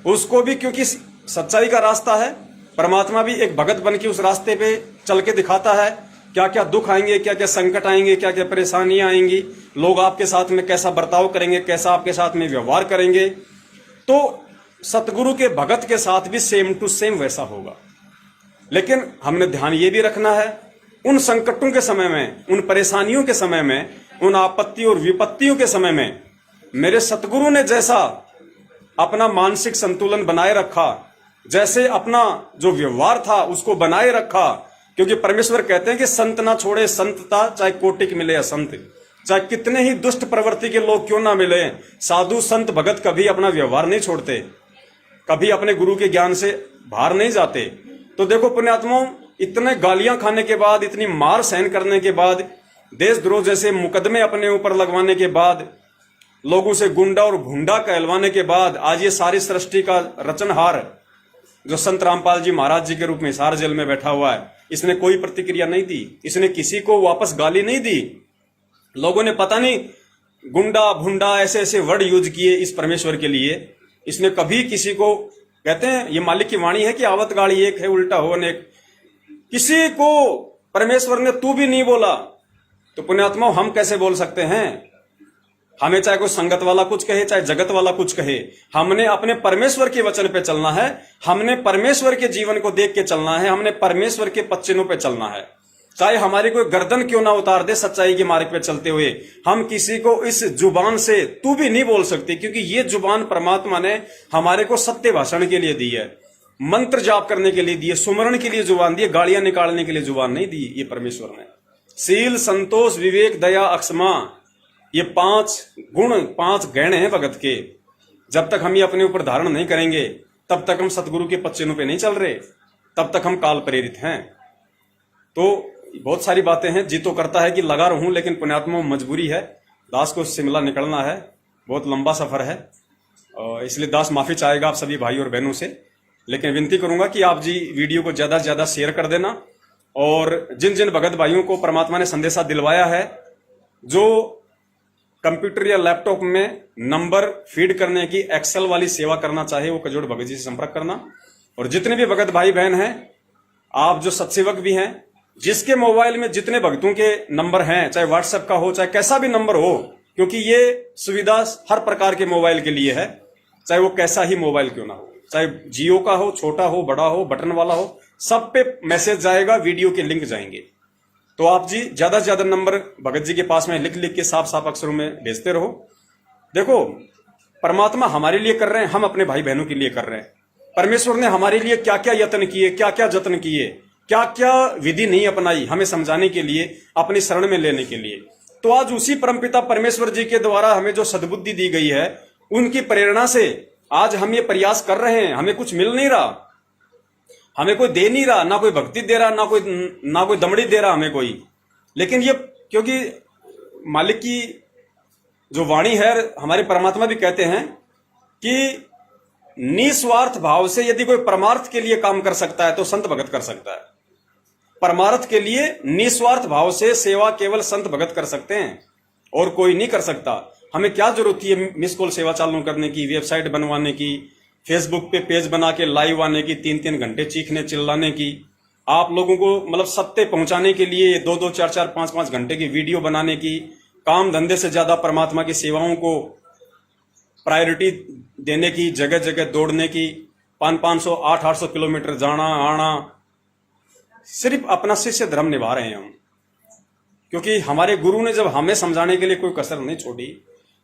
उसको भी, क्योंकि सच्चाई का रास्ता है। परमात्मा भी एक भगत बन के उस रास्ते पे चल के दिखाता है, क्या क्या दुख आएंगे, क्या क्या संकट आएंगे, क्या क्या परेशानियां आएंगी, लोग आपके साथ में कैसा बर्ताव करेंगे, कैसा आपके साथ में व्यवहार करेंगे। तो सतगुरु के भगत के साथ भी सेम टू सेम वैसा होगा। लेकिन हमने ध्यान ये भी रखना है, उन संकटों के समय में, उन परेशानियों के समय में, उन आपत्ति और विपत्तियों के समय में मेरे सतगुरु ने जैसा अपना मानसिक संतुलन बनाए रखा, जैसे अपना जो व्यवहार था उसको बनाए रखा, क्योंकि परमेश्वर कहते हैं कि संत ना छोड़े संतता, चाहे कोटिक मिले असंत, चाहे कितने ही दुष्ट प्रवृत्ति के लोग क्यों ना मिले, साधु संत भगत कभी अपना व्यवहार नहीं छोड़ते, कभी अपने गुरु के ज्ञान से बाहर नहीं जाते। तो देखो पुण्यात्माओं, इतने गालियां खाने के बाद, इतनी मार सहन करने के बाद, देशद्रोह जैसे मुकदमे अपने ऊपर लगवाने के बाद, लोगों से गुंडा और भुंडा कहलवाने के बाद, आज ये सारी सृष्टि का रचनहार जो संत रामपाल जी महाराज जी के रूप में हिसार जेल में बैठा हुआ है, इसने कोई प्रतिक्रिया नहीं दी, इसने किसी को वापस गाली नहीं दी। लोगों ने पता नहीं गुंडा भुंडा ऐसे ऐसे वर्ड यूज किए इस परमेश्वर के लिए, इसने कभी किसी को, कहते हैं ये मालिक की वाणी है कि आवत गाड़ी एक है उल्टा हो अनेक, किसी को परमेश्वर ने तू भी नहीं बोला। तो पुण्यात्मा हम कैसे बोल सकते हैं? हमें चाहे कोई संगत वाला कुछ कहे, चाहे जगत वाला कुछ कहे, हमने अपने परमेश्वर के वचन पे चलना है, हमने परमेश्वर के जीवन को देख के चलना है, हमने परमेश्वर के पच्चिनों पे चलना है। चाहे हमारी कोई गर्दन क्यों ना उतार दे सच्चाई के मार्ग पे चलते हुए, हम किसी को इस जुबान से तू भी नहीं बोल सकते, क्योंकि ये जुबान परमात्मा ने हमारे को सत्य भाषण के लिए दी है, मंत्र जाप करने के लिए दी है, सुमरण के लिए जुबान दी है, गालियां निकालने के लिए जुबान नहीं दी ये परमेश्वर ने। सील, संतोष, विवेक, दया, अक्षमा, ये 5 गुण, 5 गहने हैं भगत के। जब तक हम ये अपने ऊपर धारण नहीं करेंगे तब तक हम सतगुरु के पच्चिनों पे नहीं चल रहे, तब तक हम काल प्रेरित हैं। तो बहुत सारी बातें हैं, जी तो करता है कि लगा रहूं, लेकिन पुण्यात्मा मजबूरी है, दास को शिमला निकलना है, बहुत लंबा सफर है, और इसलिए दास माफी चाहेगा आप सभी भाई और बहनों से। लेकिन विनती करूंगा कि आप जी वीडियो को ज्यादा से ज्यादा शेयर कर देना, और जिन जिन भगत भाइयों को परमात्मा ने संदेशा दिलवाया है, जो कंप्यूटर या लैपटॉप में नंबर फीड करने की एक्सेल वाली सेवा करना चाहे वो कजोड़ भगत जी से संपर्क करना। और जितने भी भगत भाई बहन हैं, आप जो सत्सेवक भी हैं, जिसके मोबाइल में जितने भक्तों के नंबर हैं, चाहे व्हाट्सएप का हो, चाहे कैसा भी नंबर हो, क्योंकि ये सुविधा हर प्रकार के मोबाइल के लिए है, चाहे वो कैसा ही मोबाइल क्यों ना हो, चाहे जियो का हो, छोटा हो, बड़ा हो, बटन वाला हो, सब पे मैसेज जाएगा, वीडियो के लिंक जाएंगे। तो आप जी ज्यादा से ज्यादा नंबर भगत जी के पास में लिख लिख के साफ साफ अक्षरों में भेजते रहो। देखो परमात्मा हमारे लिए कर रहे हैं, हम अपने भाई बहनों के लिए कर रहे हैं। परमेश्वर ने हमारे लिए क्या क्या यत्न किए, क्या क्या जत्न किए, क्या क्या विधि नहीं अपनाई हमें समझाने के लिए, अपनी शरण में लेने के लिए। तो आज उसी परमपिता परमेश्वर जी के द्वारा हमें जो सद्बुद्धि दी गई है, उनकी प्रेरणा से आज हम ये प्रयास कर रहे हैं। हमें कुछ मिल नहीं रहा, हमें कोई दे नहीं रहा, ना कोई भक्ति दे रहा, ना कोई दमड़ी दे रहा हमें कोई, लेकिन ये क्योंकि मालिक की जो वाणी है, हमारे परमात्मा भी कहते हैं कि निस्वार्थ भाव से यदि कोई परमार्थ के लिए काम कर सकता है तो संत भगत कर सकता है। परमार्थ के लिए निस्वार्थ भाव से सेवा केवल संत भगत कर सकते हैं, और कोई नहीं कर सकता। हमें क्या जरूरत है मिस कॉल सेवा चालू करने की, वेबसाइट बनवाने की, फेसबुक पे पेज बना के लाइव आने की, 3-3 घंटे चीखने चिल्लाने की, आप लोगों को मतलब सत्य पहुंचाने के लिए 2-2, 4-4, 5-5 घंटे की वीडियो बनाने की, काम धंधे से ज्यादा परमात्मा की सेवाओं को प्रायोरिटी देने की, जगह जगह दौड़ने की, 500-500, 800 किलोमीटर जाना आना, सिर्फ अपना शिष्य धर्म निभा रहे हैं हम। क्योंकि हमारे गुरु ने जब हमें समझाने के लिए कोई कसर नहीं छोड़ी,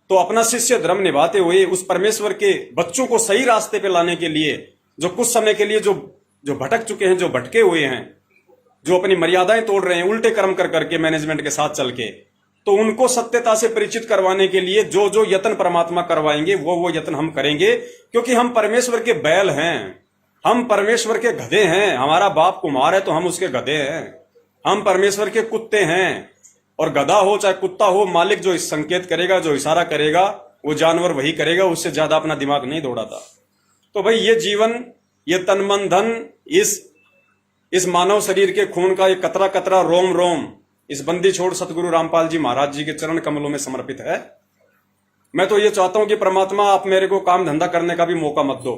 तो अपना शिष्य धर्म निभाते हुए उस परमेश्वर के बच्चों को सही रास्ते पे लाने के लिए, जो कुछ समय के लिए जो भटक चुके हैं, जो भटके हुए हैं, जो अपनी मर्यादाएं तोड़ रहे हैं उल्टे कर्म कर करके मैनेजमेंट के साथ चल के, तो उनको सत्यता से परिचित करवाने के लिए जो जो यत्न परमात्मा करवाएंगे वो यत्न हम करेंगे। क्योंकि हम परमेश्वर के बैल हैं, हम परमेश्वर के गधे हैं। हमारा बाप कुमार है तो हम उसके गधे हैं, हम परमेश्वर के कुत्ते हैं। और गधा हो चाहे कुत्ता हो, मालिक जो संकेत करेगा, जो इशारा करेगा, वो जानवर वही करेगा, उससे ज्यादा अपना दिमाग नहीं दौड़ाता। तो भाई ये जीवन, ये तन मन धन, इस मानव शरीर के खून का ये कतरा कतरा रोम रोम, इस बंदी छोड़ सतगुरु रामपाल जी महाराज जी के चरण कमलों में समर्पित है। मैं तो ये चाहता हूं कि परमात्मा आप मेरे को काम धंधा करने का भी मौका मत दो,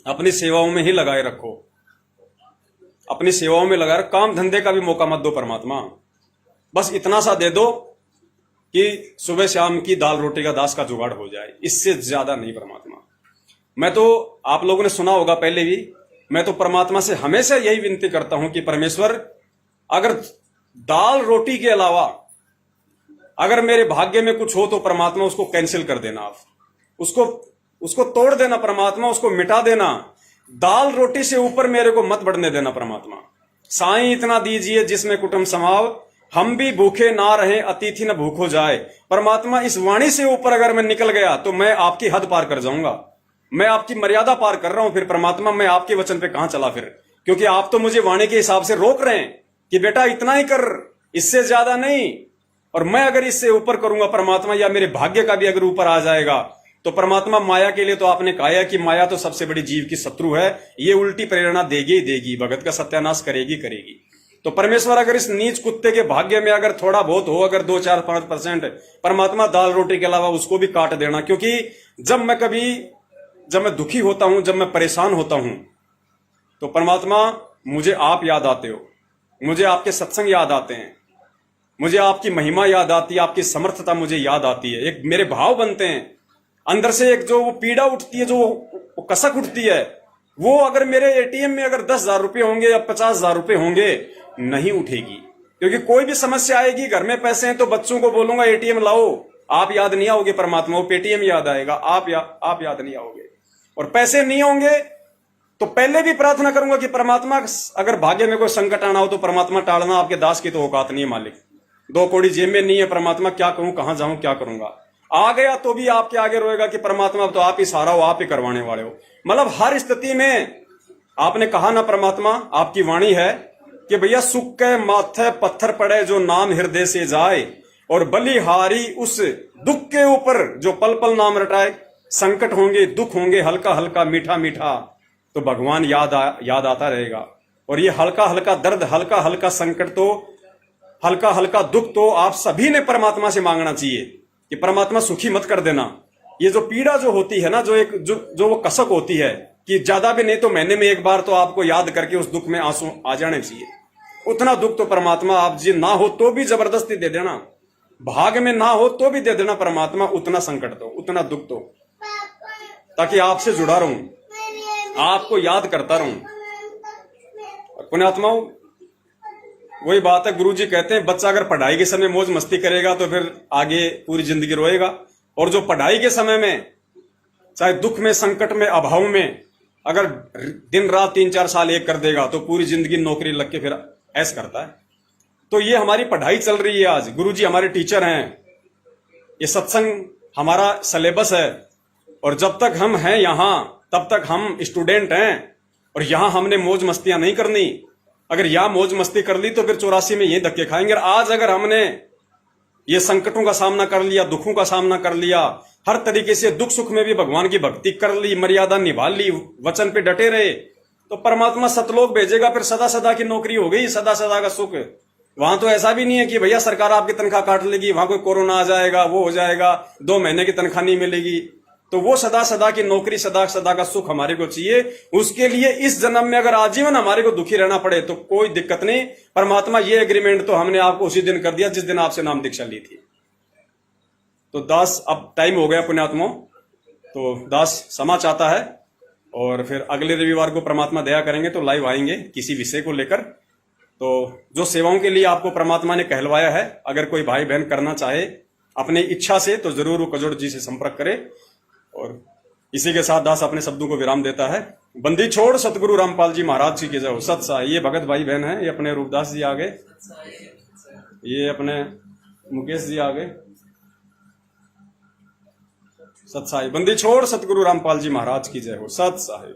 अपनी सेवाओं में ही लगाए रखो, अपनी सेवाओं में लगाए, काम धंधे का भी मौका मत दो परमात्मा। बस इतना सा दे दो कि सुबह शाम की दाल रोटी का दास का जुगाड़ हो जाए, इससे ज्यादा नहीं परमात्मा। मैं तो, आप लोगों ने सुना होगा पहले भी, मैं तो परमात्मा से हमेशा यही विनती करता हूं कि परमेश्वर, अगर दाल रोटी के अलावा अगर मेरे भाग्य में कुछ हो तो परमात्मा उसको कैंसिल कर देना, आप उसको तोड़ देना परमात्मा, उसको मिटा देना। दाल रोटी से ऊपर मेरे को मत बढ़ने देना परमात्मा। साईं इतना दीजिए जिसमें कुटुंब समाव, हम भी भूखे ना रहे अतिथि न भूखो जाए। परमात्मा इस वाणी से ऊपर अगर मैं निकल गया तो मैं आपकी हद पार कर जाऊंगा, मैं आपकी मर्यादा पार कर रहा हूं। फिर परमात्मा मैं आपके वचन पे कहां चला फिर, क्योंकि आप तो मुझे वाणी के हिसाब से रोक रहे हैं कि बेटा इतना ही कर, इससे ज्यादा नहीं। और मैं अगर इससे ऊपर करूंगा परमात्मा, या मेरे भाग्य का भी अगर ऊपर आ जाएगा तो परमात्मा, माया के लिए तो आपने कहा है कि माया तो सबसे बड़ी जीव की शत्रु है, ये उल्टी प्रेरणा देगी ही देगी, भगत का सत्यानाश करेगी करेगी। तो परमेश्वर अगर इस नीच कुत्ते के भाग्य में अगर थोड़ा बहुत हो, अगर 2-4-5%, परमात्मा दाल रोटी के अलावा उसको भी काट देना। क्योंकि जब मैं दुखी होता हूं, जब मैं परेशान होता हूं, तो परमात्मा मुझे आप याद आते हो, मुझे आपके सत्संग याद आते हैं, मुझे आपकी महिमा याद आती है, आपकी समर्थता मुझे याद आती है। एक मेरे भाव बनते हैं अंदर से, एक जो वो पीड़ा उठती है, जो वो कसक उठती है, वो अगर मेरे एटीएम में अगर 10,000 रुपए होंगे या 50,000 रुपए होंगे, नहीं उठेगी। क्योंकि कोई भी समस्या आएगी, घर में पैसे हैं तो बच्चों को बोलूंगा एटीएम लाओ, आप याद नहीं आओगे परमात्मा, वो पेटीएम याद आएगा, आप याद नहीं आओगे। और पैसे नहीं होंगे तो पहले भी प्रार्थना करूंगा कि परमात्मा अगर भाग्य में कोई संकट आना हो तो परमात्मा टालना, आपके दास की तो औकात नहीं है मालिक, 2 कौड़ी जेब में नहीं है परमात्मा, क्या करूं, कहां जाऊं, क्या करूंगा। आ गया तो भी आपके आगे रोएगा कि परमात्मा अब तो आप ही सहारा हो, आप ही करवाने वाले हो। मतलब हर स्थिति में आपने कहा ना परमात्मा, आपकी वाणी है कि भैया सुख के माथे पत्थर पड़े जो नाम हृदय से जाए, और बलिहारी उस दुख के ऊपर जो पल पल नाम रटाए। संकट होंगे, दुख होंगे, हल्का हल्का मीठा मीठा, तो भगवान याद आता रहेगा। और ये हल्का हल्का दर्द, हल्का हल्का संकट, तो हल्का हल्का दुख तो आप सभी ने परमात्मा से मांगना चाहिए कि परमात्मा सुखी मत कर देना। ये जो पीड़ा जो होती है ना, जो वो कसक होती है कि ज्यादा भी नहीं तो महीने में एक बार तो आपको याद करके उस दुख में आंसू आ जाने चाहिए। उतना दुख तो परमात्मा आप जी ना हो तो भी जबरदस्ती दे देना, भाग में ना हो तो भी दे देना परमात्मा, उतना संकट तो, उतना दुख तो, ताकि आपसे जुड़ा रहूं, आपको याद करता रहूं। और पुण्यात्माओं, वही बात है, गुरुजी कहते हैं बच्चा अगर पढ़ाई के समय मौज मस्ती करेगा तो फिर आगे पूरी जिंदगी रोएगा। और जो पढ़ाई के समय में, चाहे दुख में, संकट में, अभाव में, अगर दिन रात 3-4 साल एक कर देगा तो पूरी जिंदगी नौकरी लग के फिर ऐस करता है। तो ये हमारी पढ़ाई चल रही है आज, गुरुजी हमारे टीचर हैं, ये सत्संग हमारा सिलेबस है। और जब तक हम हैं यहां तब तक हम स्टूडेंट हैं, और यहां हमने मौज मस्तियां नहीं करनी। अगर यहां मौज मस्ती कर ली तो फिर 84 में ये धक्के खाएंगे। और आज अगर हमने ये संकटों का सामना कर लिया, दुखों का सामना कर लिया, हर तरीके से दुख सुख में भी भगवान की भक्ति कर ली, मर्यादा निभा ली, वचन पे डटे रहे, तो परमात्मा सतलोक भेजेगा। फिर सदा सदा की नौकरी हो गई, सदा सदा का सुख। वहां तो ऐसा भी नहीं है कि भैया सरकार आपकी तनख्वाह काट लेगी, वहां कोई कोरोना आ जाएगा, वो हो जाएगा, 2 महीने की तनख्वाह नहीं मिलेगी। तो वो सदा सदा की नौकरी, सदा सदा का सुख हमारे को चाहिए। उसके लिए इस जन्म में अगर आजीवन हमारे को दुखी रहना पड़े तो कोई दिक्कत नहीं। परमात्मा ये एग्रीमेंट तो हमने आपको उसी दिन कर दिया जिस दिन आपसे नाम दीक्षा ली थी। तो दास, अब टाइम हो गया पुण्यात्माओं, तो दास क्षमा चाहता है, और फिर अगले रविवार को परमात्मा दया करेंगे तो लाइव आएंगे किसी विषय को लेकर। तो जो सेवाओं के लिए आपको परमात्मा ने कहलवाया है, अगर कोई भाई बहन करना चाहे अपनी इच्छा से, तो जरूर वो कजोड़ जी से संपर्क करे। और इसी के साथ दास अपने शब्दों को विराम देता है। बंदी छोड़ सतगुरु रामपाल जी महाराज जी की जय हो। सत साई। ये भगत भाई बहन है, ये अपने रूपदास जी आ गए, ये अपने मुकेश जी आ गए। सत साई। बंदी छोड़ सतगुरु रामपाल जी महाराज की जय हो। सत साई।